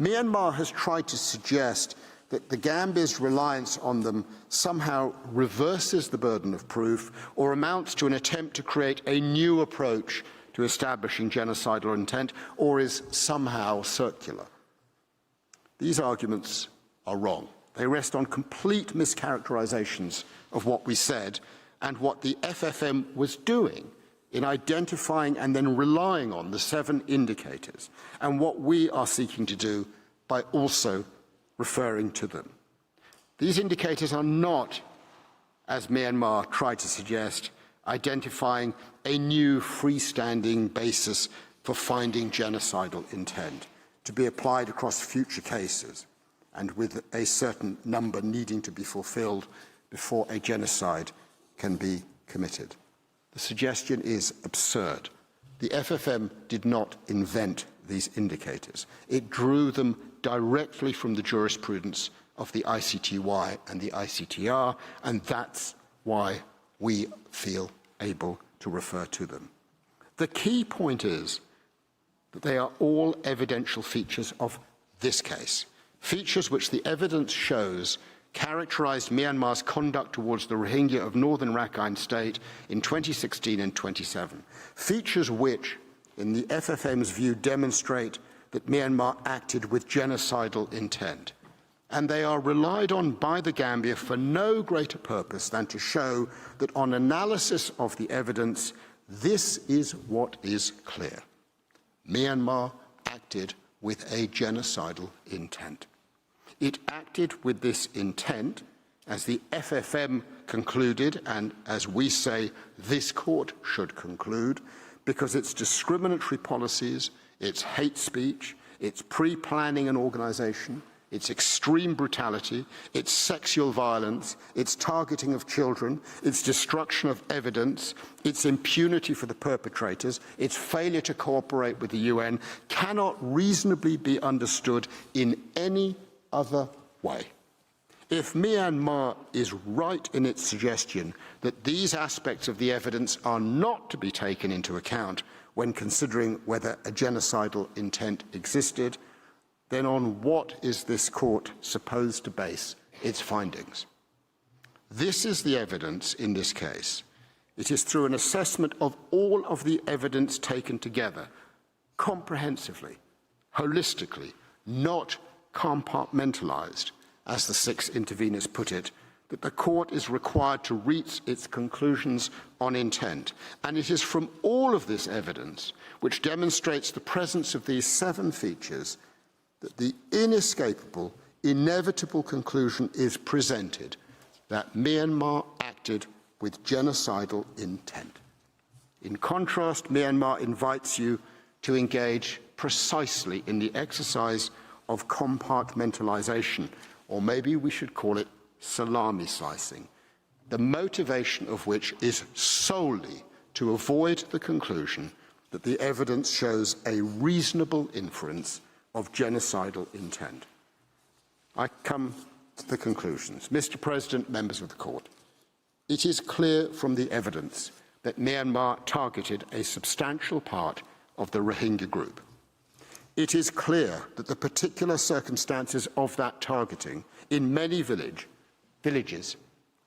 Myanmar has tried to suggest that the Gambia's reliance on them somehow reverses the burden of proof or amounts to an attempt to create a new approach to establishing genocidal intent, or is somehow circular. These arguments are wrong. They rest on complete mischaracterizations of what we said and what the FFM was doing in identifying and then relying on the 7 indicators, and what we are seeking to do by also referring to them. These indicators are not, as Myanmar tried to suggest, identifying a new freestanding basis for finding genocidal intent to be applied across future cases, and with a certain number needing to be fulfilled before a genocide can be committed. The suggestion is absurd. The FFM did not invent these indicators. It drew them directly from the jurisprudence of the ICTY and the ICTR, and that's why we feel able to refer to them. The key point is that they are all evidential features of this case, features which the evidence shows characterized Myanmar's conduct towards the Rohingya of northern Rakhine State in 2016 and 2017, features which, in the FFM's view, demonstrate that Myanmar acted with genocidal intent. And they are relied on by the Gambia for no greater purpose than to show that on analysis of the evidence, this is what is clear. Myanmar acted with a genocidal intent. It acted with this intent, as the FFM concluded, and as we say this court should conclude, because its discriminatory policies, its hate speech, its pre-planning and organization, its extreme brutality, its sexual violence, its targeting of children, its destruction of evidence, its impunity for the perpetrators, its failure to cooperate with the UN cannot reasonably be understood in any other way. If Myanmar is right in its suggestion that these aspects of the evidence are not to be taken into account when considering whether a genocidal intent existed, then on what is this court supposed to base its findings? This is the evidence in this case. It is through an assessment of all of the evidence taken together, comprehensively, holistically, not compartmentalized, as the 6 interveners put it, that the court is required to reach its conclusions on intent. And it is from all of this evidence, which demonstrates the presence of these 7 features, that the inescapable, inevitable conclusion is presented that Myanmar acted with genocidal intent. In contrast, Myanmar invites you to engage precisely in the exercise of compartmentalization, or maybe we should call it salami slicing, the motivation of which is solely to avoid the conclusion that the evidence shows a reasonable inference of genocidal intent. I come to the conclusions. Mr. President, members of the court, it is clear from the evidence that Myanmar targeted a substantial part of the Rohingya group. It is clear that the particular circumstances of that targeting in many villages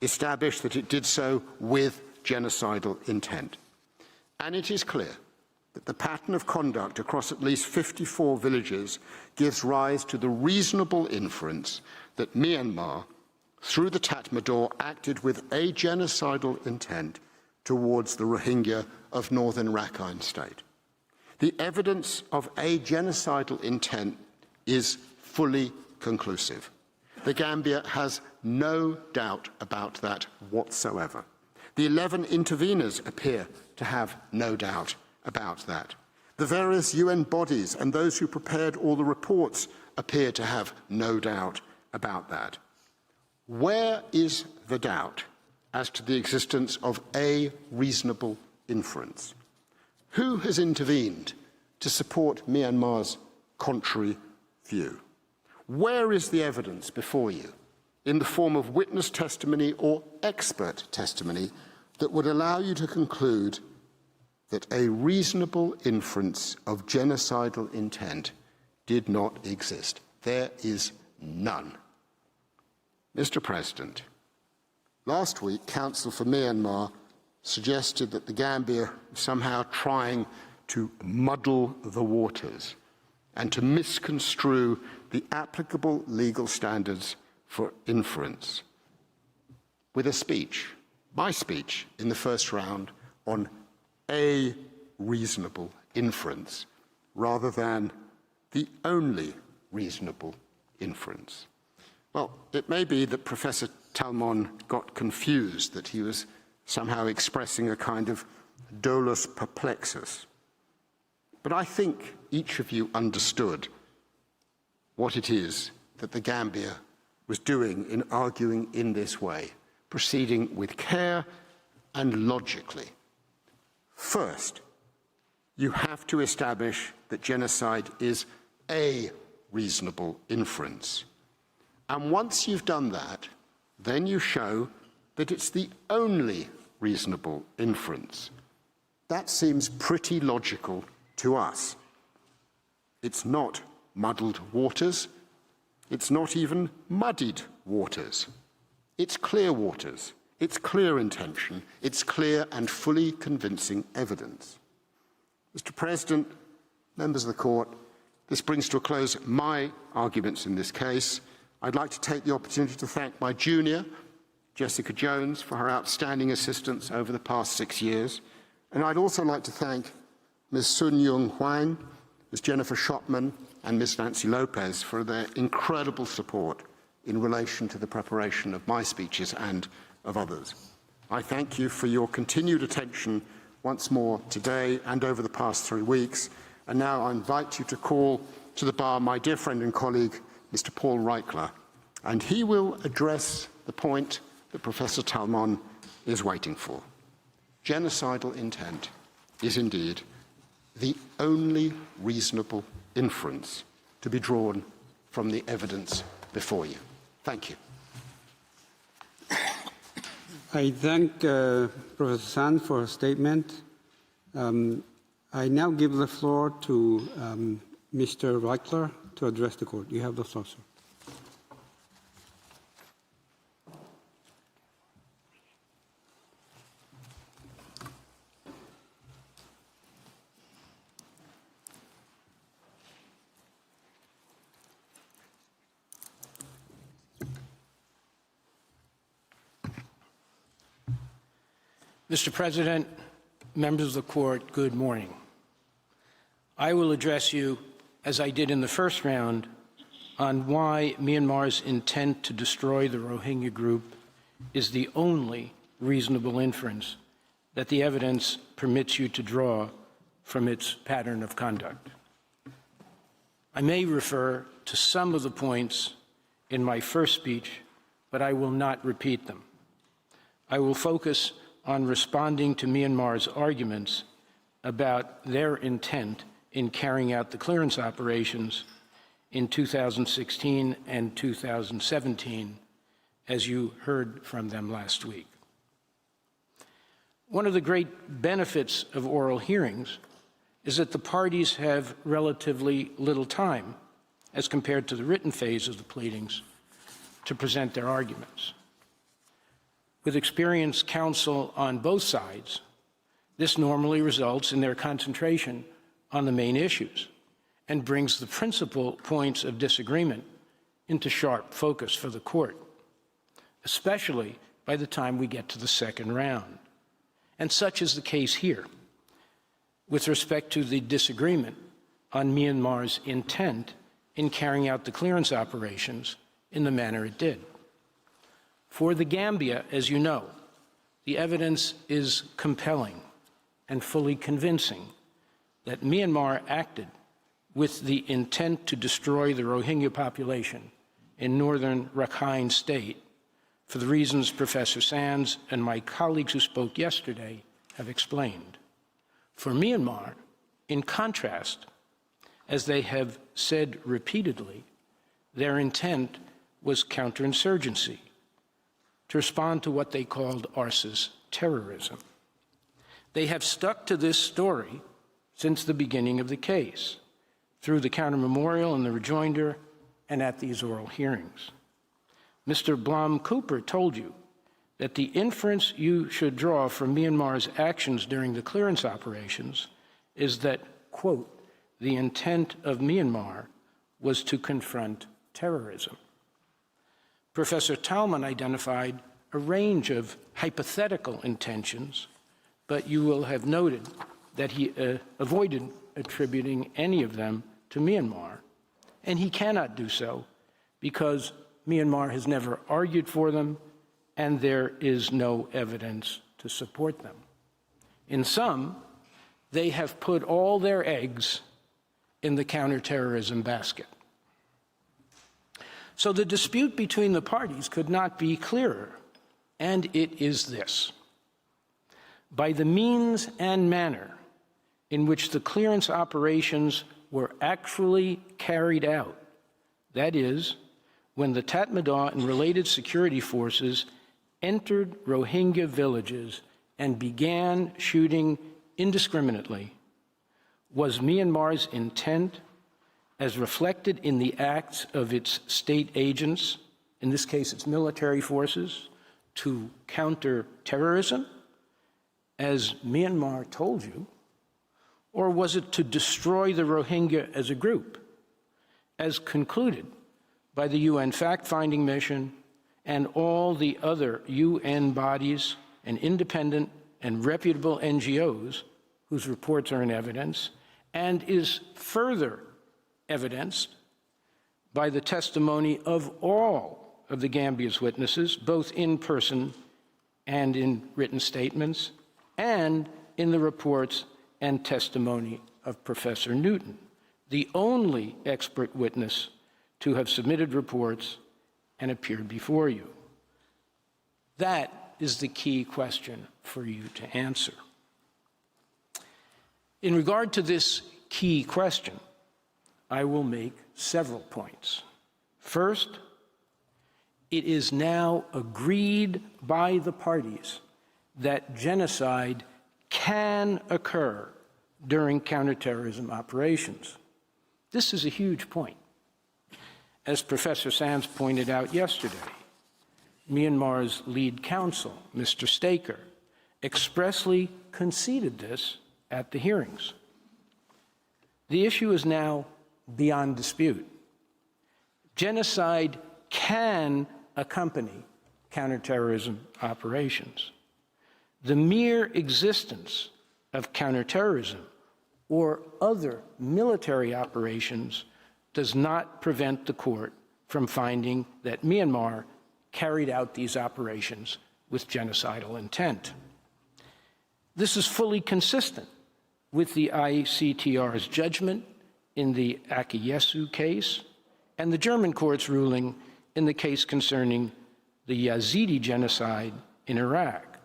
established that it did so with genocidal intent. And it is clear that the pattern of conduct across at least 54 villages gives rise to the reasonable inference that Myanmar, through the Tatmadaw, acted with a genocidal intent towards the Rohingya of northern Rakhine State. The evidence of a genocidal intent is fully conclusive. The Gambia has no doubt about that whatsoever. The 11 interveners appear to have no doubt about that. The various UN bodies and those who prepared all the reports appear to have no doubt about that. Where is the doubt as to the existence of a reasonable inference? Who has intervened to support Myanmar's contrary view? Where is the evidence before you, in the form of witness testimony or expert testimony, that would allow you to conclude that a reasonable inference of genocidal intent did not exist? There is none. Mr. President, last week, Counsel for Myanmar suggested that the Gambia was somehow trying to muddle the waters and to misconstrue the applicable legal standards for inference with a speech, my speech, in the first round on a reasonable inference rather than the only reasonable inference. Well, it may be that Professor Talmon got confused, that he was somehow expressing a kind of dolus perplexus. But I think each of you understood what it is that the Gambia was doing in arguing in this way, proceeding with care and logically. First, you have to establish that genocide is a reasonable inference. And once you've done that, then you show that it's the only reasonable inference. That seems pretty logical to us. It's not muddled waters. It's not even muddied waters. It's clear waters. It's clear intention. It's clear and fully convincing evidence. Mr. President, members of the court, this brings to a close my arguments in this case. I'd like to take the opportunity to thank my junior, Jessica Jones, for her outstanding assistance over the past 6 years. And I'd also like to thank Ms. Sun Yung Hwang, Ms. Jennifer Shopman, and Ms. Nancy Lopez for their incredible support in relation to the preparation of my speeches and of others. I thank you for your continued attention once more today and over the past 3 weeks. And now I invite you to call to the bar my dear friend and colleague, Mr. Paul Reichler, and he will address the point that Professor Talmon is waiting for. Genocidal intent is indeed the only reasonable inference to be drawn from the evidence before you. Thank you. I thank Professor San for her statement. I now give the floor to Mr. Reichler to address the court. You have the floor, sir. Mr. President, members of the court, good morning. I will address you, as I did in the first round, on why Myanmar's intent to destroy the Rohingya group is the only reasonable inference that the evidence permits you to draw from its pattern of conduct. I may refer to some of the points in my first speech, but I will not repeat them. I will focus on responding to Myanmar's arguments about their intent in carrying out the clearance operations in 2016 and 2017, as you heard from them last week. One of the great benefits of oral hearings is that the parties have relatively little time, as compared to the written phase of the pleadings, to present their arguments. With experienced counsel on both sides, this normally results in their concentration on the main issues and brings the principal points of disagreement into sharp focus for the court, especially by the time we get to the second round. And such is the case here, with respect to the disagreement on Myanmar's intent in carrying out the clearance operations in the manner it did. For the Gambia, as you know, the evidence is compelling and fully convincing that Myanmar acted with the intent to destroy the Rohingya population in northern Rakhine State for the reasons Professor Sands and my colleagues who spoke yesterday have explained. For Myanmar, in contrast, as they have said repeatedly, their intent was counterinsurgency, to respond to what they called ARSA's terrorism. They have stuck to this story since the beginning of the case, through the counter-memorial and the rejoinder, and at these oral hearings. Mr. Blom-Cooper told you that the inference you should draw from Myanmar's actions during the clearance operations is that, quote, the intent of Myanmar was to confront terrorism. Professor Talman identified a range of hypothetical intentions, but you will have noted that he avoided attributing any of them to Myanmar, and he cannot do so because Myanmar has never argued for them and there is no evidence to support them. In sum, they have put all their eggs in the counterterrorism basket. So the dispute between the parties could not be clearer, and it is this. By the means and manner in which the clearance operations were actually carried out, that is, when the Tatmadaw and related security forces entered Rohingya villages and began shooting indiscriminately, was Myanmar's intent, as reflected in the acts of its state agents, in this case its military forces, to counter terrorism, as Myanmar told you, or was it to destroy the Rohingya as a group, as concluded by the UN fact-finding mission and all the other UN bodies and independent and reputable NGOs whose reports are in evidence, and is further evidenced by the testimony of all of the Gambia's witnesses, both in person and in written statements, and in the reports and testimony of Professor Newton, the only expert witness to have submitted reports and appeared before you. That is the key question for you to answer. In regard to this key question, I will make several points. First, it is now agreed by the parties that genocide can occur during counterterrorism operations. This is a huge point. As Professor Sands pointed out yesterday, Myanmar's lead counsel, Mr. Staker, expressly conceded this at the hearings. The issue is now beyond dispute. Genocide can accompany counterterrorism operations. The mere existence of counterterrorism or other military operations does not prevent the court from finding that Myanmar carried out these operations with genocidal intent. This is fully consistent with the ICTR's judgment in the Akiyesu case and the German court's ruling in the case concerning the Yazidi genocide in Iraq,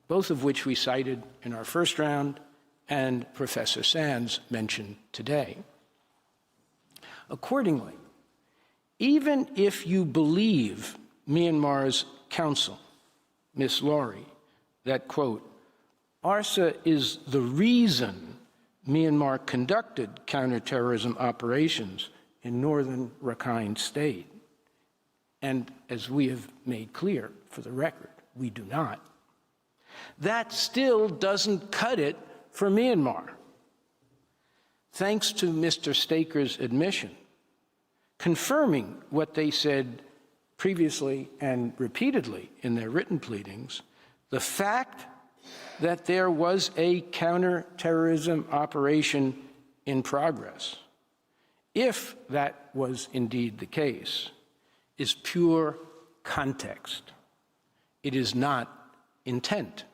both of which we cited in our first round and Professor Sands mentioned today. Accordingly, even if you believe Myanmar's counsel, Ms. Laurie, that, quote, ARSA is the reason Myanmar conducted counterterrorism operations in northern Rakhine State, and as we have made clear for the record, we do not, that still doesn't cut it for Myanmar. Thanks to Mr. Staker's admission, confirming what they said previously and repeatedly in their written pleadings, the fact that there was a counterterrorism operation in progress, if that was indeed the case, is pure context. It is not intent.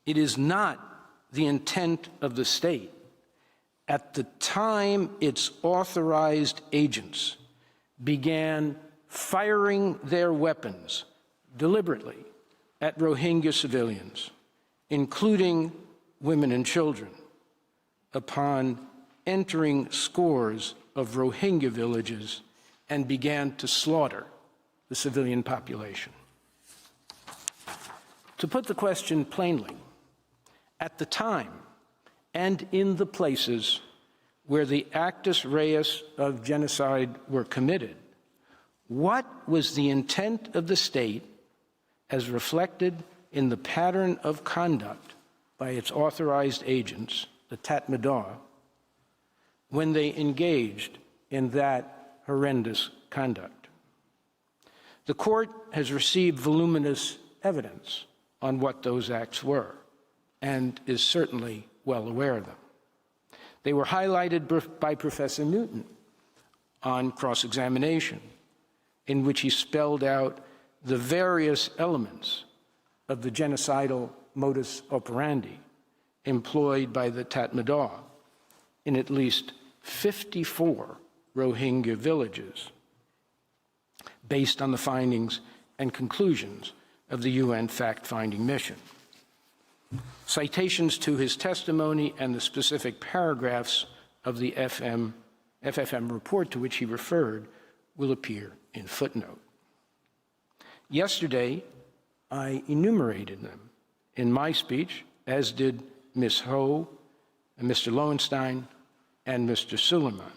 It is not the intent of the state at the time its authorized agents began firing their weapons deliberately at Rohingya civilians, including women and children, upon entering scores of Rohingya villages and began to slaughter the civilian population. To put the question plainly, at the time and in the places where the actus reus of genocide were committed, what was the intent of the state as reflected in the pattern of conduct by its authorized agents, the Tatmadaw, when they engaged in that horrendous conduct? The court has received voluminous evidence on what those acts were and is certainly well aware of them. They were highlighted by Professor Newton on cross-examination, in which he spelled out the various elements of the genocidal modus operandi employed by the Tatmadaw in at least 54 Rohingya villages, based on the findings and conclusions of the UN fact-finding mission. Citations to his testimony and the specific paragraphs of the FFM report to which he referred will appear in footnote. Yesterday, I enumerated them in my speech, as did Ms. Ho, and Mr. Lowenstein, and Mr. Suleiman.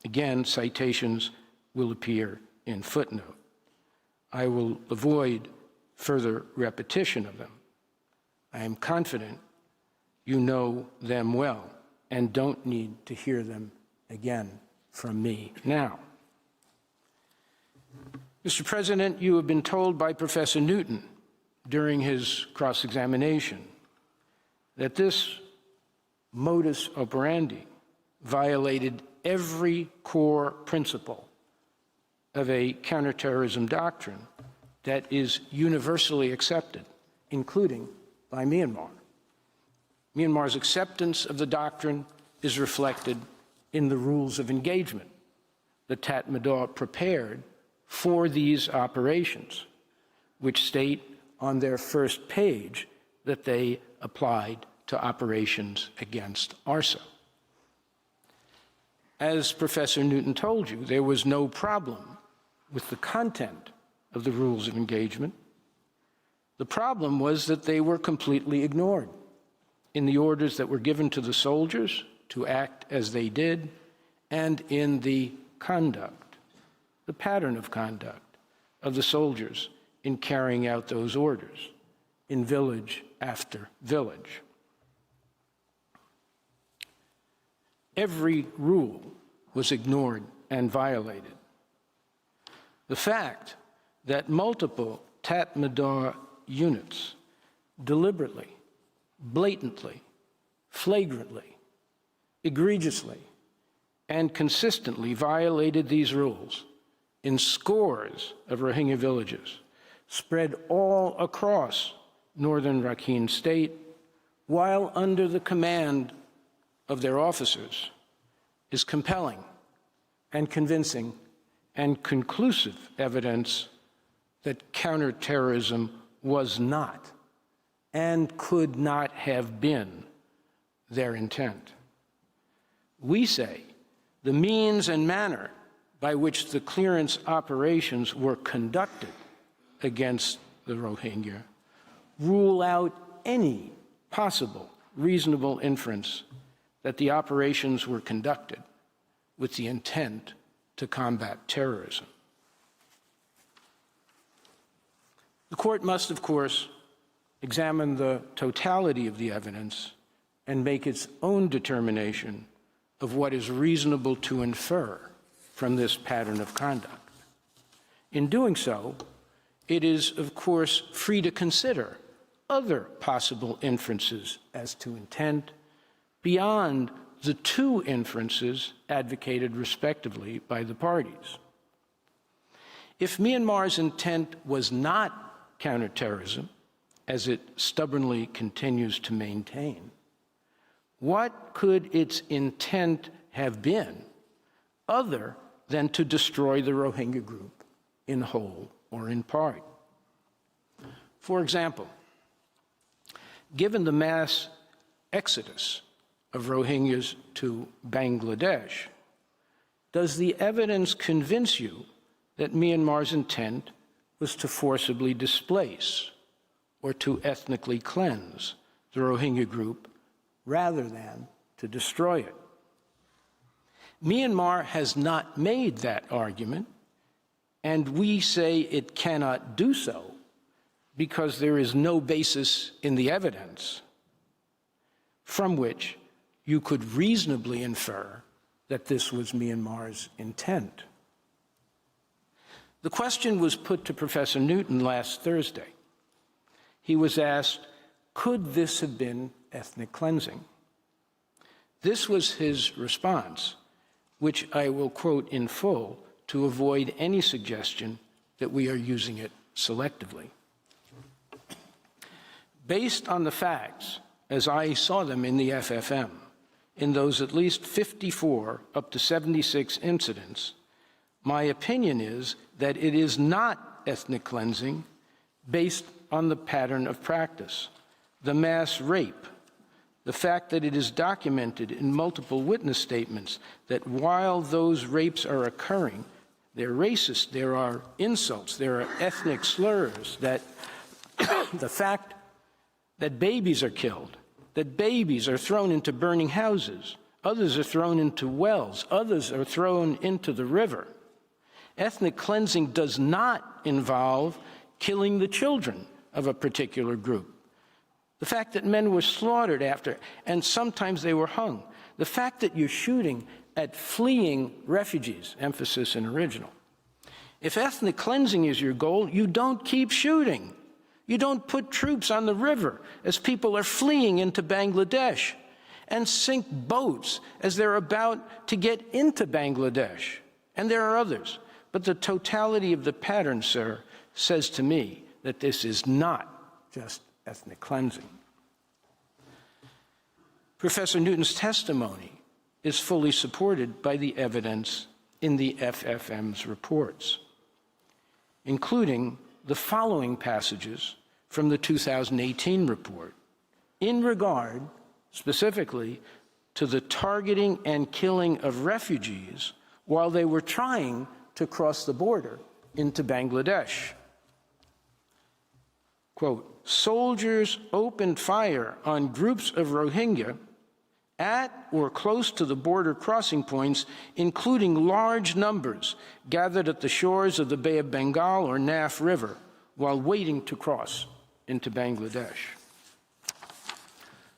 Again, citations will appear in footnote. I will avoid further repetition of them. I am confident you know them well and don't need to hear them again from me now. Mr. President, you have been told by Professor Newton during his cross-examination that this modus operandi violated every core principle of a counterterrorism doctrine that is universally accepted, including by Myanmar. Myanmar's acceptance of the doctrine is reflected in the rules of engagement that Tatmadaw prepared for these operations, which state on their first page that they applied to operations against ARSA. As Professor Newton told you, there was no problem with the content of the rules of engagement. The problem was that they were completely ignored in the orders that were given to the soldiers to act as they did, and in the conduct, the pattern of conduct of the soldiers in carrying out those orders in village after village. Every rule was ignored and violated. The fact that multiple Tatmadaw units deliberately, blatantly, flagrantly, egregiously, and consistently violated these rules in scores of Rohingya villages, spread all across northern Rakhine State, while under the command of their officers, is compelling and convincing and conclusive evidence that counterterrorism was not and could not have been their intent. We say the means and manner by which the clearance operations were conducted against the Rohingya rule out any possible reasonable inference that the operations were conducted with the intent to combat terrorism. The court must, of course, examine the totality of the evidence and make its own determination of what is reasonable to infer from this pattern of conduct. In doing so, it is, of course, free to consider other possible inferences as to intent beyond the two inferences advocated respectively by the parties. If Myanmar's intent was not counterterrorism, as it stubbornly continues to maintain, what could its intent have been other than to destroy the Rohingya group in whole or in part? For example, given the mass exodus of Rohingyas to Bangladesh, does the evidence convince you that Myanmar's intent was to forcibly displace or to ethnically cleanse the Rohingya group rather than to destroy it? Myanmar has not made that argument, and we say it cannot do so because there is no basis in the evidence from which you could reasonably infer that this was Myanmar's intent. The question was put to Professor Newton last Thursday. He was asked, could this have been ethnic cleansing? This was his response, which I will quote in full to avoid any suggestion that we are using it selectively. Based on the facts, as I saw them in the FFM, in those at least 54 up to 76 incidents, my opinion is that it is not ethnic cleansing based on the pattern of practice, the mass rape, the fact that it is documented in multiple witness statements that while those rapes are occurring, they're racist, there are insults, there are ethnic slurs, that the fact that babies are killed, that babies are thrown into burning houses, others are thrown into wells, others are thrown into the river. Ethnic cleansing does not involve killing the children of a particular group. The fact that men were slaughtered after, and sometimes they were hung. The fact that you're shooting at fleeing refugees, emphasis in original. If ethnic cleansing is your goal, you don't keep shooting. You don't put troops on the river as people are fleeing into Bangladesh and sink boats as they're about to get into Bangladesh. And there are others. But the totality of the pattern, sir, says to me that this is not just ethnic cleansing. Professor Newton's testimony is fully supported by the evidence in the FFM's reports, including the following passages from the 2018 report in regard specifically to the targeting and killing of refugees while they were trying to cross the border into Bangladesh. quote, soldiers opened fire on groups of Rohingya at or close to the border crossing points, including large numbers gathered at the shores of the Bay of Bengal or Naf River while waiting to cross into Bangladesh.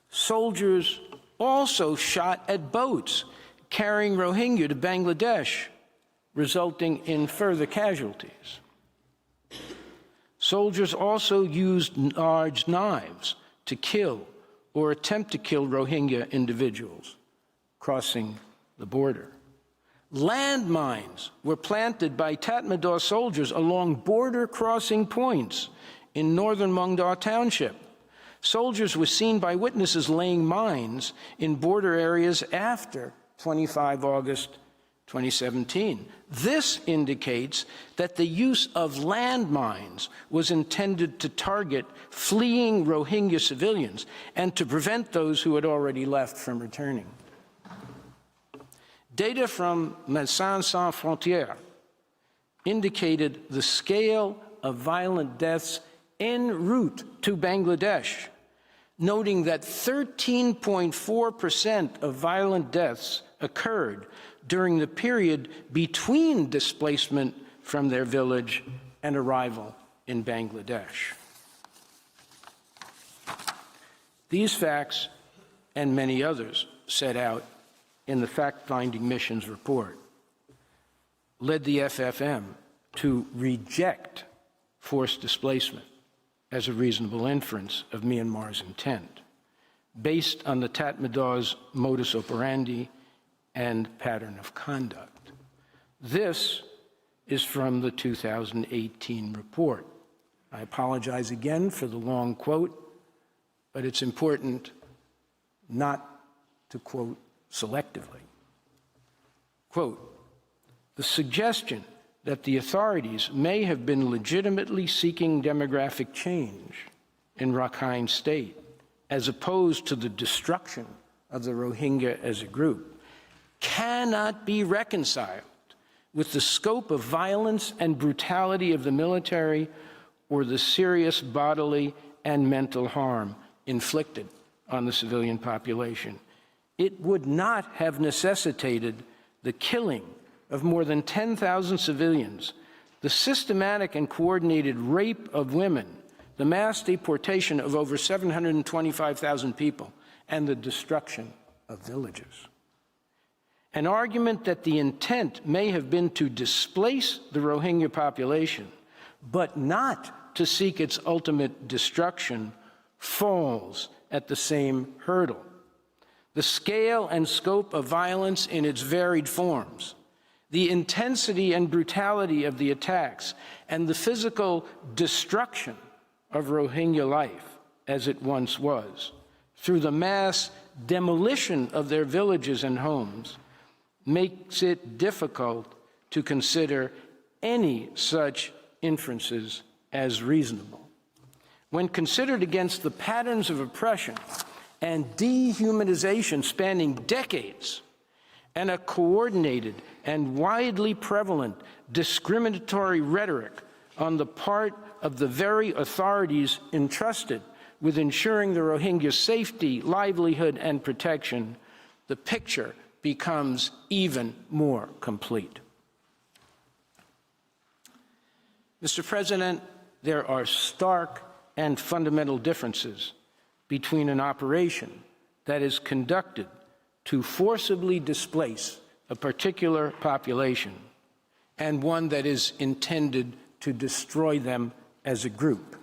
Soldiers also shot at boats carrying Rohingya to Bangladesh, resulting in further casualties. Soldiers also used large knives to kill or attempt to kill Rohingya individuals crossing the border. Landmines were planted by Tatmadaw soldiers along border crossing points in northern Mongdaw Township. Soldiers were seen by witnesses laying mines in border areas after 25 August 2017. This indicates that the use of landmines was intended to target fleeing Rohingya civilians and to prevent those who had already left from returning. Data from Médecins Sans Frontières indicated the scale of violent deaths en route to Bangladesh, noting that 13.4% of violent deaths occurred during the period between displacement from their village and arrival in Bangladesh. These facts and many others set out in the fact-finding mission's report led the FFM to reject forced displacement as a reasonable inference of Myanmar's intent, based on the Tatmadaw's modus operandi and pattern of conduct. This is from the 2018 report. I apologize again for the long quote, but it's important not to quote selectively. Quote, the suggestion that the authorities may have been legitimately seeking demographic change in Rakhine State, as opposed to the destruction of the Rohingya as a group, cannot be reconciled with the scope of violence and brutality of the military or the serious bodily and mental harm inflicted on the civilian population. It would not have necessitated the killing of more than 10,000 civilians, the systematic and coordinated rape of women, the mass deportation of over 725,000 people, and the destruction of villages. An argument that the intent may have been to displace the Rohingya population, but not to seek its ultimate destruction, falls at the same hurdle. The scale and scope of violence in its varied forms, the intensity and brutality of the attacks, and the physical destruction of Rohingya life as it once was, through the mass demolition of their villages and homes, makes it difficult to consider any such inferences as reasonable. When considered against the patterns of oppression and dehumanization spanning decades, and a coordinated and widely prevalent discriminatory rhetoric on the part of the very authorities entrusted with ensuring the Rohingya safety, livelihood, and protection, the picture becomes even more complete. Mr. President, there are stark and fundamental differences between an operation that is conducted to forcibly displace a particular population and one that is intended to destroy them as a group.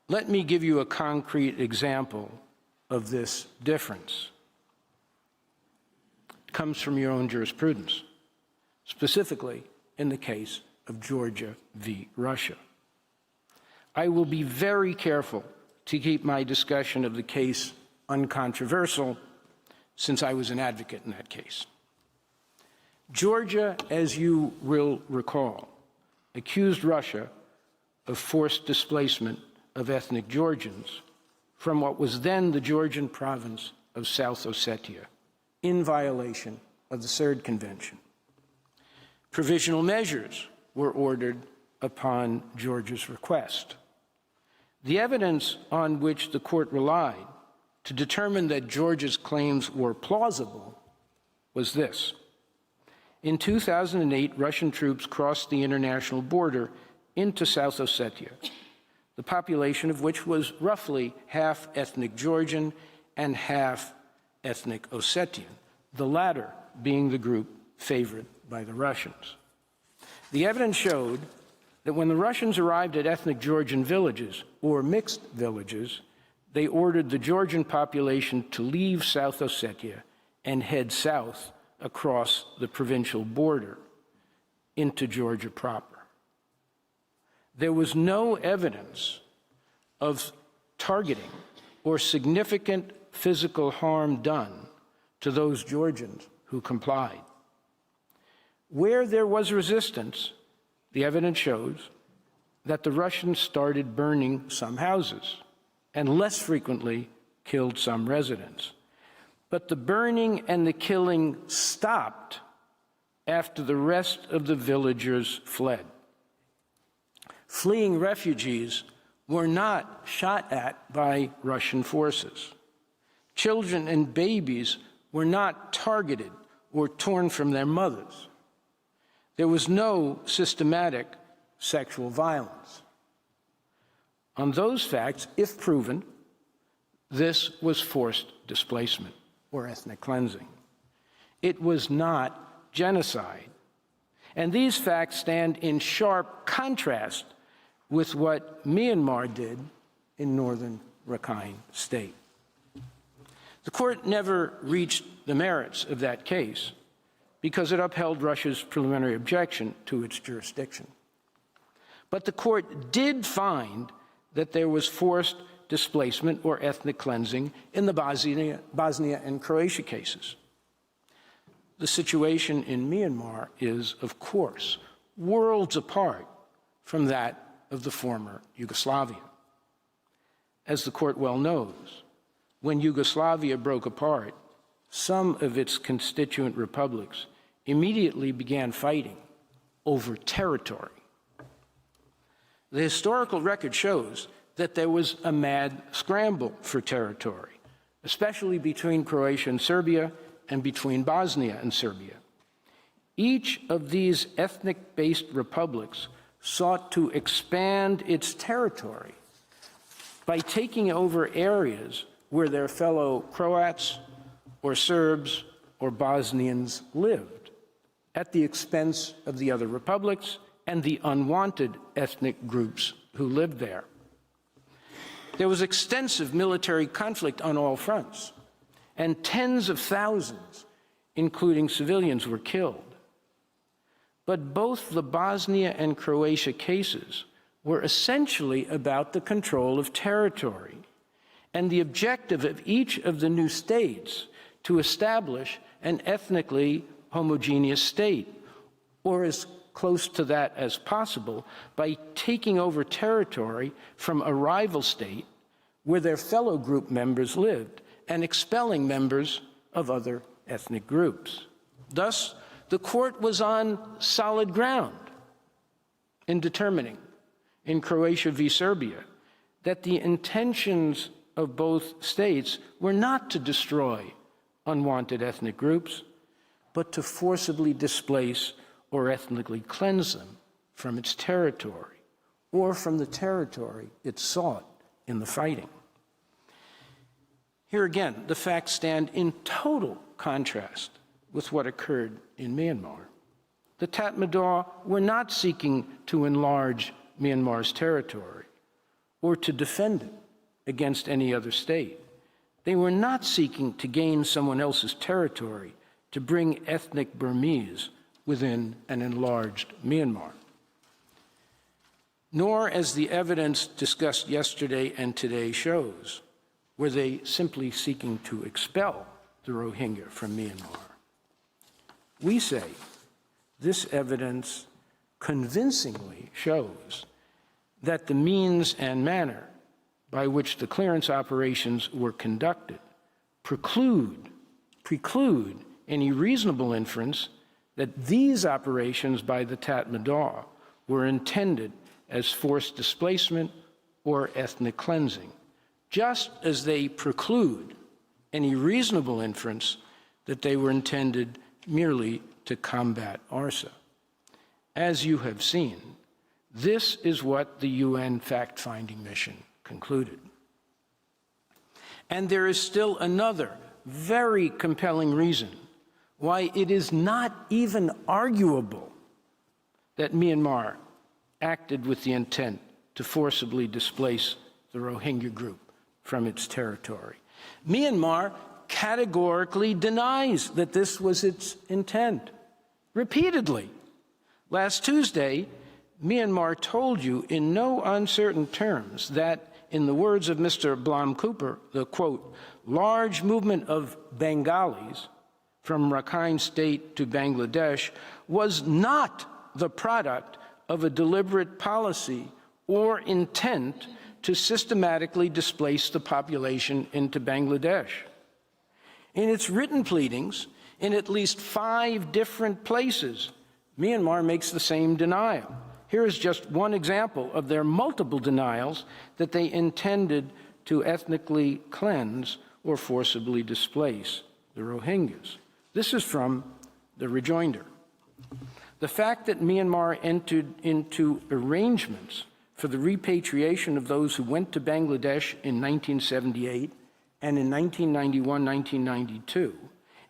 Let me give you a concrete example of this difference. It comes from your own jurisprudence, specifically in the case of Georgia v. Russia. I will be very careful to keep my discussion of the case uncontroversial, since I was an advocate in that case. Georgia, as you will recall, accused Russia of forced displacement of ethnic Georgians from what was then the Georgian province of South Ossetia, in violation of the Third Convention. Provisional measures were ordered upon Georgia's request. The evidence on which the court relied to determine that Georgia's claims were plausible was this. In 2008, Russian troops crossed the international border into South Ossetia, the population of which was roughly half ethnic Georgian and half ethnic Ossetian, the latter being the group favored by the Russians. The evidence showed that when the Russians arrived at ethnic Georgian villages, or mixed villages, they ordered the Georgian population to leave South Ossetia and head south across the provincial border into Georgia proper. There was no evidence of targeting or significant physical harm done to those Georgians who complied. Where there was resistance, the evidence shows that the Russians started burning some houses and less frequently killed some residents. But the burning and the killing stopped after the rest of the villagers fled. Fleeing refugees were not shot at by Russian forces. Children and babies were not targeted or torn from their mothers. There was no systematic sexual violence. On those facts, if proven, this was forced displacement or ethnic cleansing. It was not genocide. And these facts stand in sharp contrast with what Myanmar did in northern Rakhine State. The court never reached the merits of that case because it upheld Russia's preliminary objection to its jurisdiction. But the court did find that there was forced displacement or ethnic cleansing in the Bosnia and Croatia cases. The situation in Myanmar is, of course, worlds apart from that of the former Yugoslavia. As the court well knows, when Yugoslavia broke apart, some of its constituent republics immediately began fighting over territory. The historical record shows that there was a mad scramble for territory, especially between Croatia and Serbia and between Bosnia and Serbia. Each of these ethnic-based republics sought to expand its territory by taking over areas where their fellow Croats or Serbs or Bosnians lived, at the expense of the other republics and the unwanted ethnic groups who lived there. There was extensive military conflict on all fronts, and tens of thousands, including civilians, were killed. But both the Bosnia and Croatia cases were essentially about the control of territory and the objective of each of the new states to establish an ethnically homogeneous state, or as close to that as possible, by taking over territory from a rival state where their fellow group members lived and expelling members of other ethnic groups. Thus, the court was on solid ground in determining, in Croatia v. Serbia, that the intentions of both states were not to destroy unwanted ethnic groups, but to forcibly displace or ethnically cleanse them from its territory, or from the territory it sought in the fighting. Here again, the facts stand in total contrast with what occurred in Myanmar. The Tatmadaw were not seeking to enlarge Myanmar's territory or to defend it against any other state. They were not seeking to gain someone else's territory to bring ethnic Burmese within an enlarged Myanmar. Nor, as the evidence discussed yesterday and today shows, were they simply seeking to expel the Rohingya from Myanmar. We say this evidence convincingly shows that the means and manner by which the clearance operations were conducted preclude any reasonable inference that these operations by the Tatmadaw were intended as forced displacement or ethnic cleansing, just as they preclude any reasonable inference that they were intended merely to combat ARSA. As you have seen, this is what the UN fact-finding mission concluded. And there is still another very compelling reason why it is not even arguable that Myanmar acted with the intent to forcibly displace the Rohingya group from its territory. Myanmar categorically denies that this was its intent, repeatedly. Last Tuesday, Myanmar told you in no uncertain terms that, in the words of Mr. Blom Cooper, the, quote, large movement of Bengalis from Rakhine State to Bangladesh was not the product of a deliberate policy or intent to systematically displace the population into Bangladesh. In its written pleadings, in at least 5 different places, Myanmar makes the same denial. Here is just one example of their multiple denials that they intended to ethnically cleanse or forcibly displace the Rohingyas. This is from the rejoinder. The fact that Myanmar entered into arrangements for the repatriation of those who went to Bangladesh in 1978 and in 1991-1992,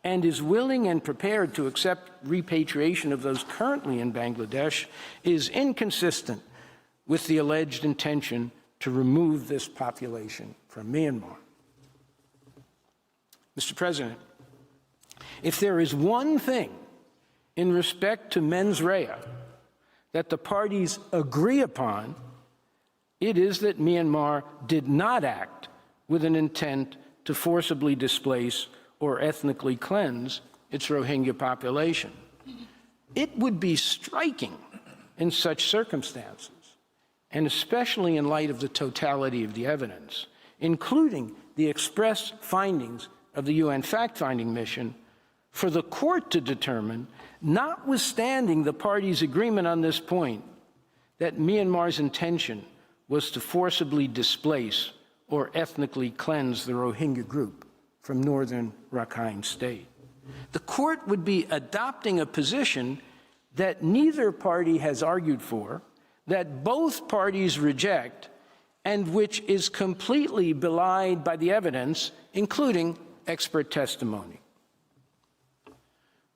and is willing and prepared to accept repatriation of those currently in Bangladesh, is inconsistent with the alleged intention to remove this population from Myanmar. Mr. President, if there is one thing in respect to mens rea that the parties agree upon, it is that Myanmar did not act with an intent to forcibly displace or ethnically cleanse its Rohingya population. It would be striking in such circumstances, and especially in light of the totality of the evidence, including the express findings of the UN fact-finding mission, for the court to determine, notwithstanding the parties' agreement on this point, that Myanmar's intention was to forcibly displace or ethnically cleanse the Rohingya group from northern Rakhine State. The court would be adopting a position that neither party has argued for, that both parties reject, and which is completely belied by the evidence, including expert testimony.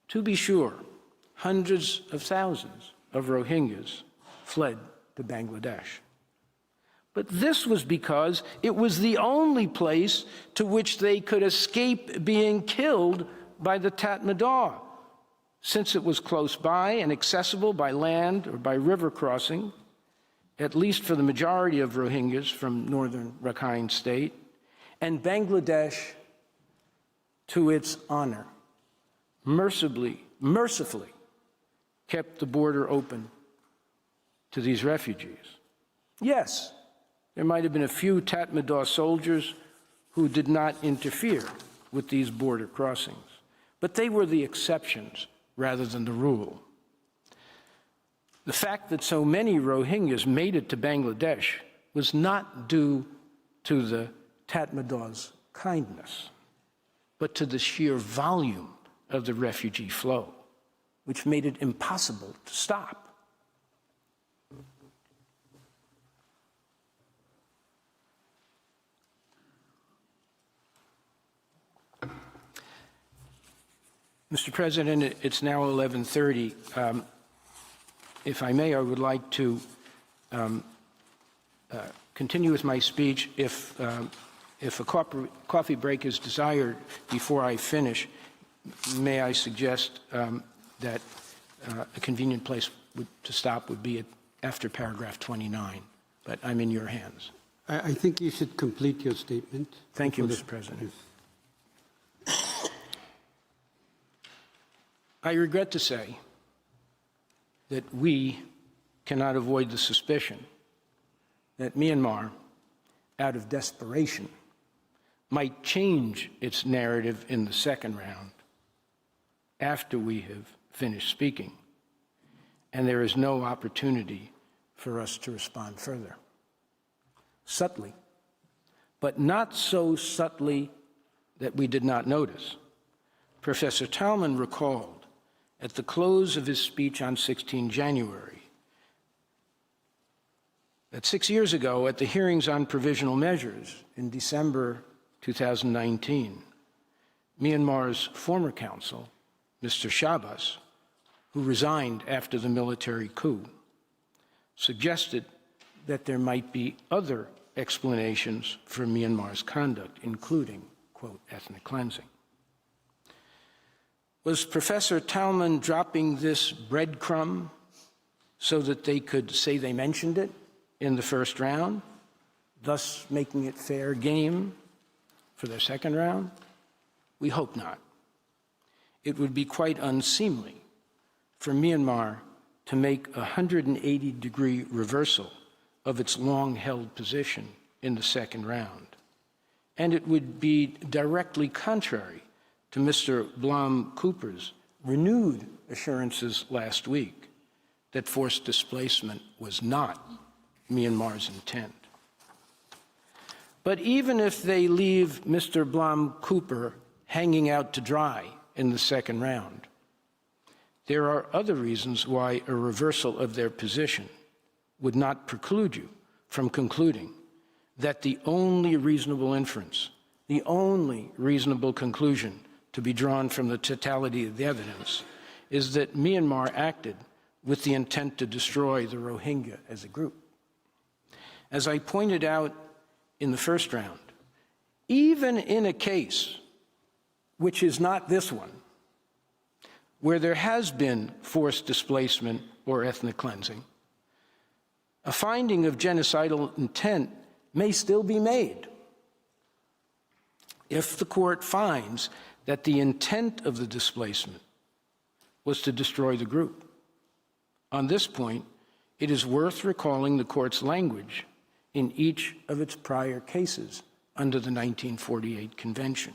To be sure, hundreds of thousands of Rohingyas fled to Bangladesh. But this was because it was the only place to which they could escape being killed by the Tatmadaw, since it was close by and accessible by land or by river crossing, at least for the majority of Rohingyas from northern Rakhine State, and Bangladesh, to its honor, mercifully kept the border open to these refugees. Yes, there might have been a few Tatmadaw soldiers who did not interfere with these border crossings, but they were the exceptions rather than the rule. The fact that so many Rohingyas made it to Bangladesh was not due to the Tatmadaw's kindness, but to the sheer volume of the refugee flow, which made it impossible to stop. Mr. President, it's now 11:30. If I may, I would like to continue with my speech. If a coffee break is desired before I finish, may I suggest that a convenient place to stop would be after paragraph 29, but I'm in your hands. I think you should complete your statement. Thank you, Mr. President. I regret to say that we cannot avoid the suspicion that Myanmar, out of desperation, might change its narrative in the second round after we have finished speaking, and there is no opportunity for us to respond further. Subtly, but not so subtly that we did not notice, Professor Talman recalled at the close of his speech on 16 January that 6 years ago at the hearings on provisional measures in December 2019, Myanmar's former counsel, Mr. Shabas, who resigned after the military coup, suggested that there might be other explanations for Myanmar's conduct, including, quote, ethnic cleansing. Was Professor Talman dropping this breadcrumb so that they could say they mentioned it in the first round, thus making it fair game for their second round? We hope not. It would be quite unseemly for Myanmar to make a 180-degree reversal of its long-held position in the second round. And it would be directly contrary to Mr. Blom Cooper's renewed assurances last week that forced displacement was not Myanmar's intent. But even if they leave Mr. Blom Cooper hanging out to dry in the second round, there are other reasons why a reversal of their position would not preclude you from concluding that the only reasonable inference, the only reasonable conclusion to be drawn from the totality of the evidence is that Myanmar acted with the intent to destroy the Rohingya as a group. As I pointed out in the first round, even in a case which is not this one, where there has been forced displacement or ethnic cleansing, a finding of genocidal intent may still be made if the court finds that the intent of the displacement was to destroy the group. On this point, it is worth recalling the court's language in each of its prior cases under the 1948 Convention.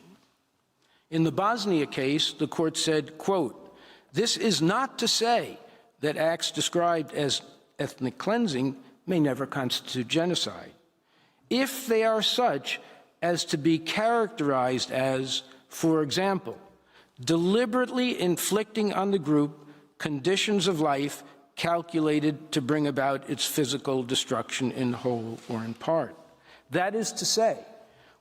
In the Bosnia case, the court said, quote, "This is not to say that acts described as ethnic cleansing may never constitute genocide, if they are such as to be characterized as, for example, deliberately inflicting on the group conditions of life calculated to bring about its physical destruction in whole or in part. That is to say,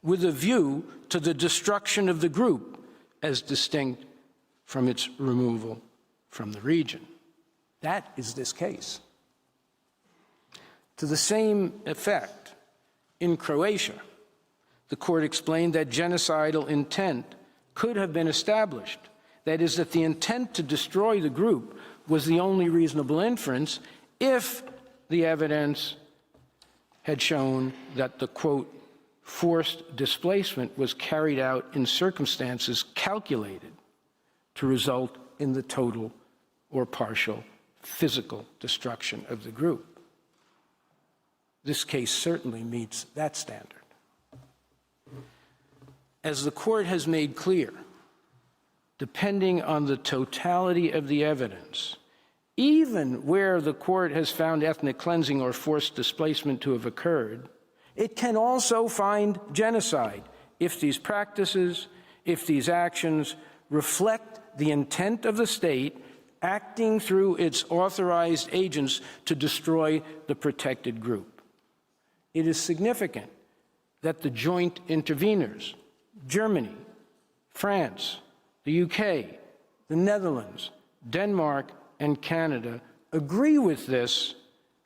with a view to the destruction of the group as distinct from its removal from the region." That is this case. To the same effect, in Croatia, the court explained that genocidal intent could have been established. That is, that the intent to destroy the group was the only reasonable inference if the evidence had shown that the, quote, forced displacement was carried out in circumstances calculated to result in the total or partial physical destruction of the group. This case certainly meets that standard. As the court has made clear, depending on the totality of the evidence, even where the court has found ethnic cleansing or forced displacement to have occurred, it can also find genocide if these practices, if these actions reflect the intent of the state acting through its authorized agents to destroy the protected group. It is significant that the joint interveners, Germany, France, the UK, the Netherlands, Denmark, and Canada, agree with this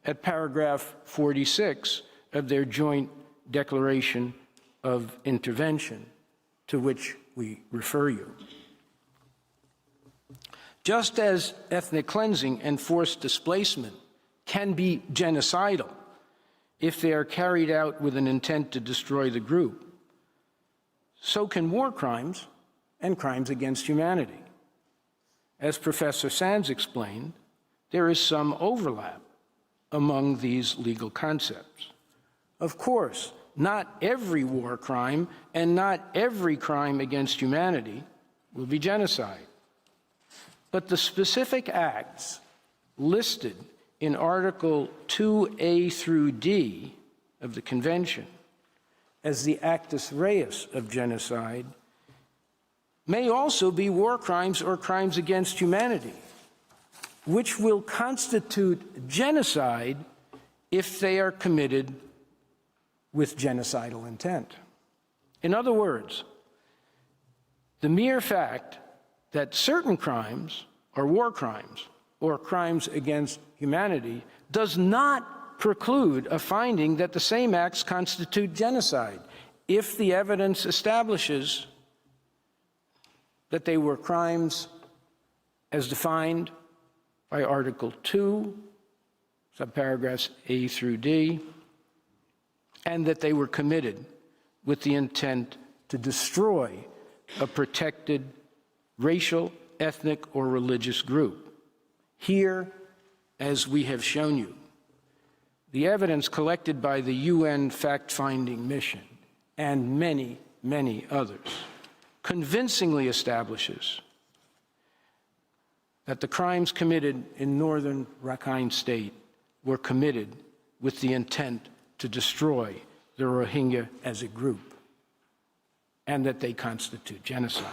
at paragraph 46 of their joint declaration of intervention, to which we refer you. Just as ethnic cleansing and forced displacement can be genocidal if they are carried out with an intent to destroy the group, so can war crimes and crimes against humanity. As Professor Sands explained, there is some overlap among these legal concepts. Of course, not every war crime and not every crime against humanity will be genocide. But the specific acts listed in Article 2A through D of the Convention as the actus reus of genocide may also be war crimes or crimes against humanity, which will constitute genocide if they are committed with genocidal intent. In other words, the mere fact that certain crimes are war crimes or crimes against humanity does not preclude a finding that the same acts constitute genocide if the evidence establishes that they were crimes as defined by Article 2, subparagraphs A through D, and that they were committed with the intent to destroy a protected racial, ethnic, or religious group. Here, as we have shown you, the evidence collected by the UN fact-finding mission and many, many others convincingly establishes that the crimes committed in northern Rakhine State were committed with the intent to destroy the Rohingya as a group, and that they constitute genocide.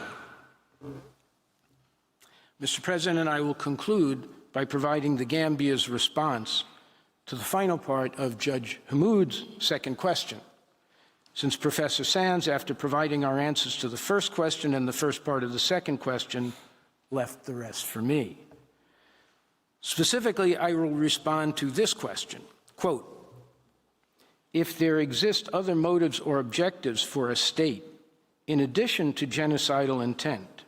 Mr. President, I will conclude by providing the Gambia's response to the final part of Judge Hammoud's second question, since Professor Sands, after providing our answers to the first question and the first part of the second question, left the rest for me. Specifically, I will respond to this question, quote, if there exist other motives or objectives for a state in addition to genocidal intent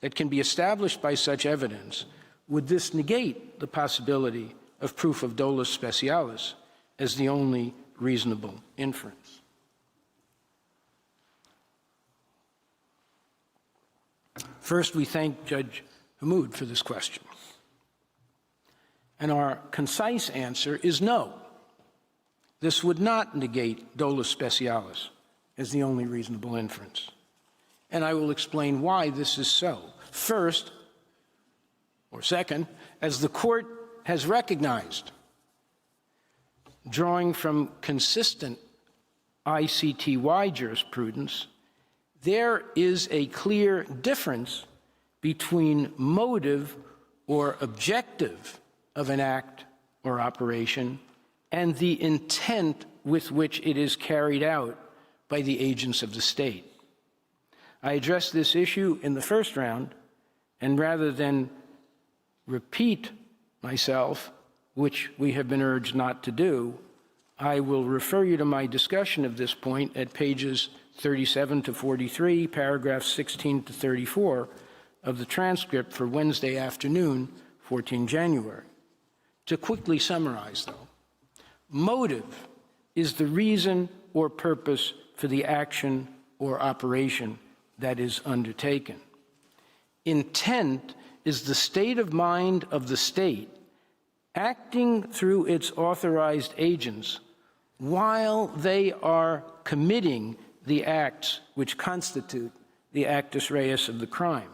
that can be established by such evidence, would this negate the possibility of proof of dolus specialis as the only reasonable inference? First, we thank Judge Hammoud for this question. And our concise answer is no. This would not negate dolus specialis as the only reasonable inference. And I will explain why this is so. First, or second, as the Court has recognized, drawing from consistent ICTY jurisprudence, there is a clear difference between motive or objective of an act or operation and the intent with which it is carried out by the agents of the state. I addressed this issue in the first round, and rather than repeat myself, which we have been urged not to do, I will refer you to my discussion of this point at pages 37 to 43, paragraphs 16 to 34 of the transcript for Wednesday afternoon, 14 January. To quickly summarize, though, motive is the reason or purpose for the action or operation that is undertaken. Intent is the state of mind of the state acting through its authorized agents while they are committing the acts which constitute the actus reus of the crime.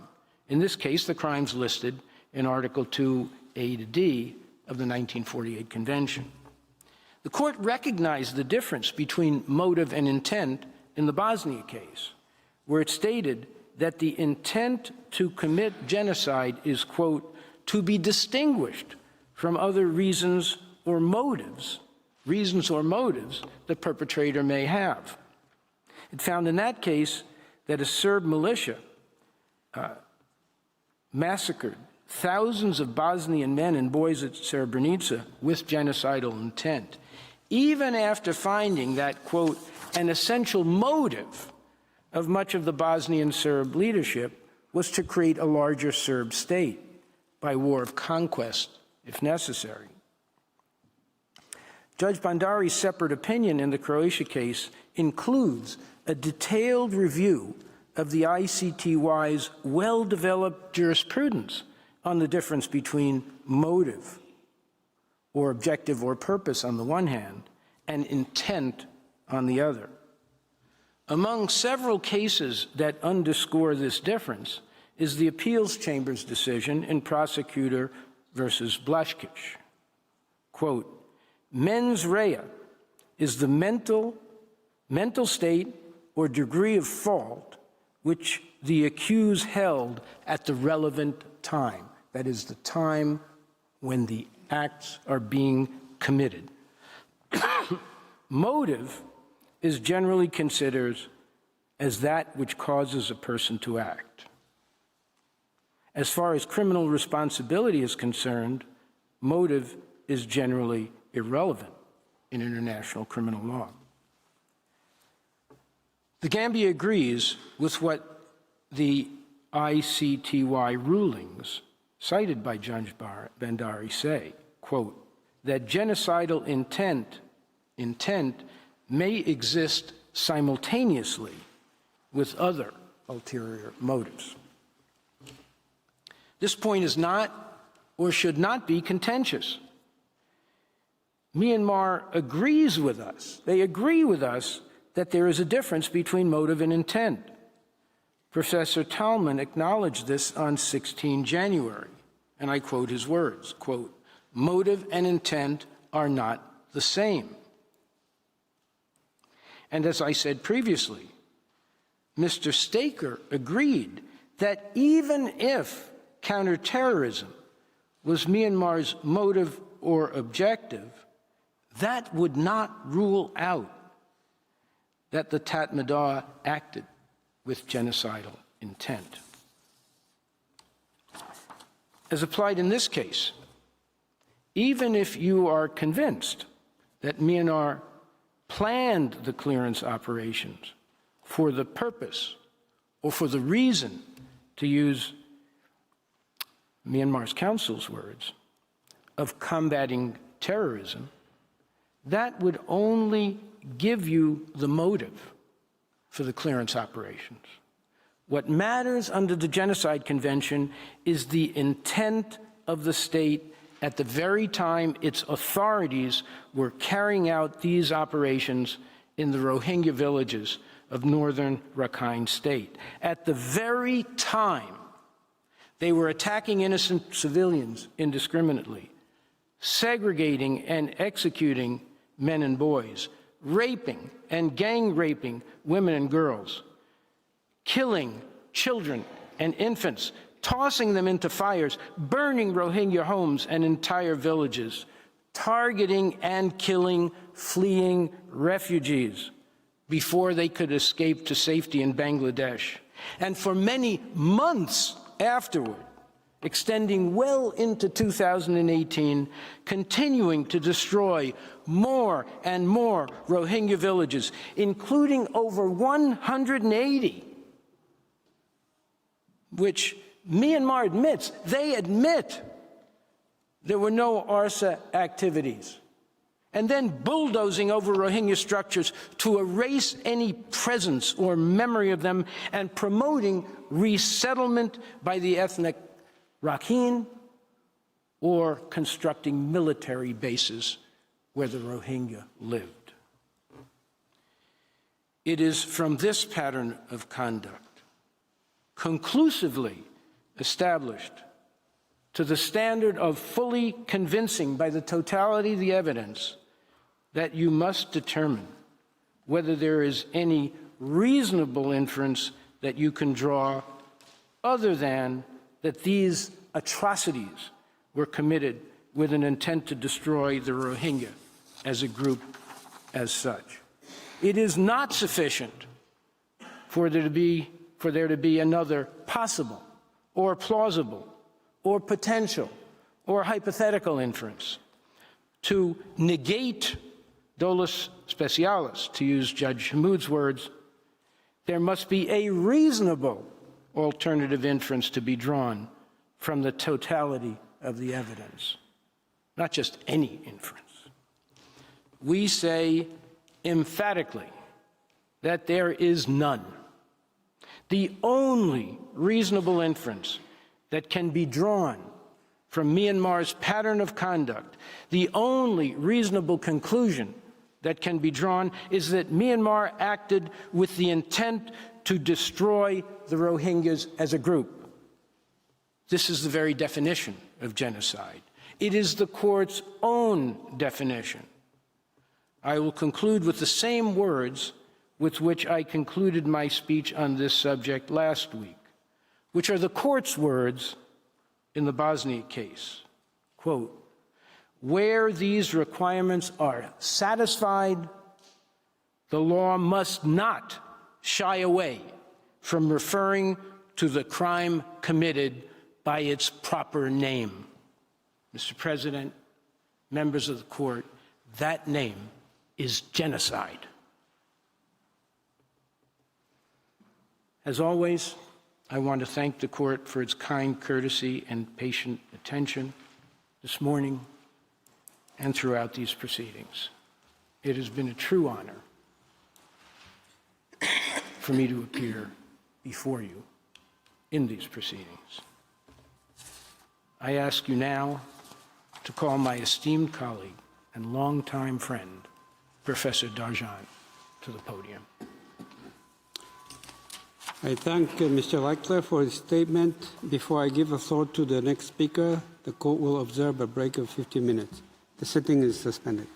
In this case, the crimes listed in Article 2A to D of the 1948 Convention. The Court recognized the difference between motive and intent in the Bosnia case, where it stated that the intent to commit genocide is, quote, to be distinguished from other reasons or motives the perpetrator may have. It found in that case that a Serb militia massacred thousands of Bosnian men and boys at Srebrenica with genocidal intent, even after finding that, quote, an essential motive of much of the Bosnian Serb leadership was to create a larger Serb state by war of conquest, if necessary. Judge Bandari's separate opinion in the Croatia case includes a detailed review of the ICTY's well-developed jurisprudence on the difference between motive or objective or purpose on the one hand and intent on the other. Among several cases that underscore this difference is the appeals chamber's decision in Prosecutor versus Blaškić. quote, mens rea is the mental state or degree of fault which the accused held at the relevant time. That is the time when the acts are being committed. Motive is generally considered as that which causes a person to act. As far as criminal responsibility is concerned, motive is generally irrelevant in international criminal law. The Gambia agrees with what the ICTY rulings cited by Judge Bandari say, quote, that genocidal intent may exist simultaneously with other ulterior motives. This point is not or should not be contentious. Myanmar agrees with us. They agree with us that there is a difference between motive and intent. Professor Talman acknowledged this on 16 January, and I quote his words, quote, motive and intent are not the same. And as I said previously, Mr. Staker agreed that even if counterterrorism was Myanmar's motive or objective, that would not rule out that the Tatmadaw acted with genocidal intent. As applied in this case, even if you are convinced that Myanmar planned the clearance operations for the purpose or for the reason, to use Myanmar's counsel's words, of combating terrorism, that would only give you the motive for the clearance operations. What matters under the Genocide Convention is the intent of the state at the very time its authorities were carrying out these operations in the Rohingya villages of northern Rakhine State. At the very time they were attacking innocent civilians indiscriminately, segregating and executing men and boys, raping and gang raping women and girls, killing children and infants, tossing them into fires, burning Rohingya homes and entire villages, targeting and killing fleeing refugees before they could escape to safety in Bangladesh. And for many months afterward, extending well into 2018, continuing to destroy more and more Rohingya villages, including over 180, which Myanmar admits, they admit there were no ARSA activities, and then bulldozing over Rohingya structures to erase any presence or memory of them, and promoting resettlement by the ethnic Rakhine, or constructing military bases where the Rohingya lived. It is from this pattern of conduct, conclusively established to the standard of fully convincing by the totality of the evidence, that you must determine whether there is any reasonable inference that you can draw other than that these atrocities were committed with an intent to destroy the Rohingya as a group as such. It is not sufficient for there to be another possible or plausible or potential or hypothetical inference to negate dolus specialis, to use Judge Hamoud's words. There must be a reasonable alternative inference to be drawn from the totality of the evidence, not just any inference. We say emphatically that there is none. The only reasonable inference that can be drawn from Myanmar's pattern of conduct, the only reasonable conclusion that can be drawn is that Myanmar acted with the intent to destroy the Rohingyas as a group. This is the very definition of genocide. It is the court's own definition. I will conclude with the same words with which I concluded my speech on this subject last week, which are the court's words in the Bosnia case. Quote, "Where these requirements are satisfied, the law must not shy away from referring to the crime committed by its proper name." Mr. President, members of the court, that name is genocide. As always, I want to thank the court for its kind courtesy and patient attention this morning and throughout these proceedings. It has been a true honor for me to appear before you in these proceedings. I ask you now to call my esteemed colleague and longtime friend, Professor Darjan, to the podium. I thank Mr. Leichler for his statement. Before I give the floor to the next speaker, the court will observe a break of 15 minutes. The sitting is suspended.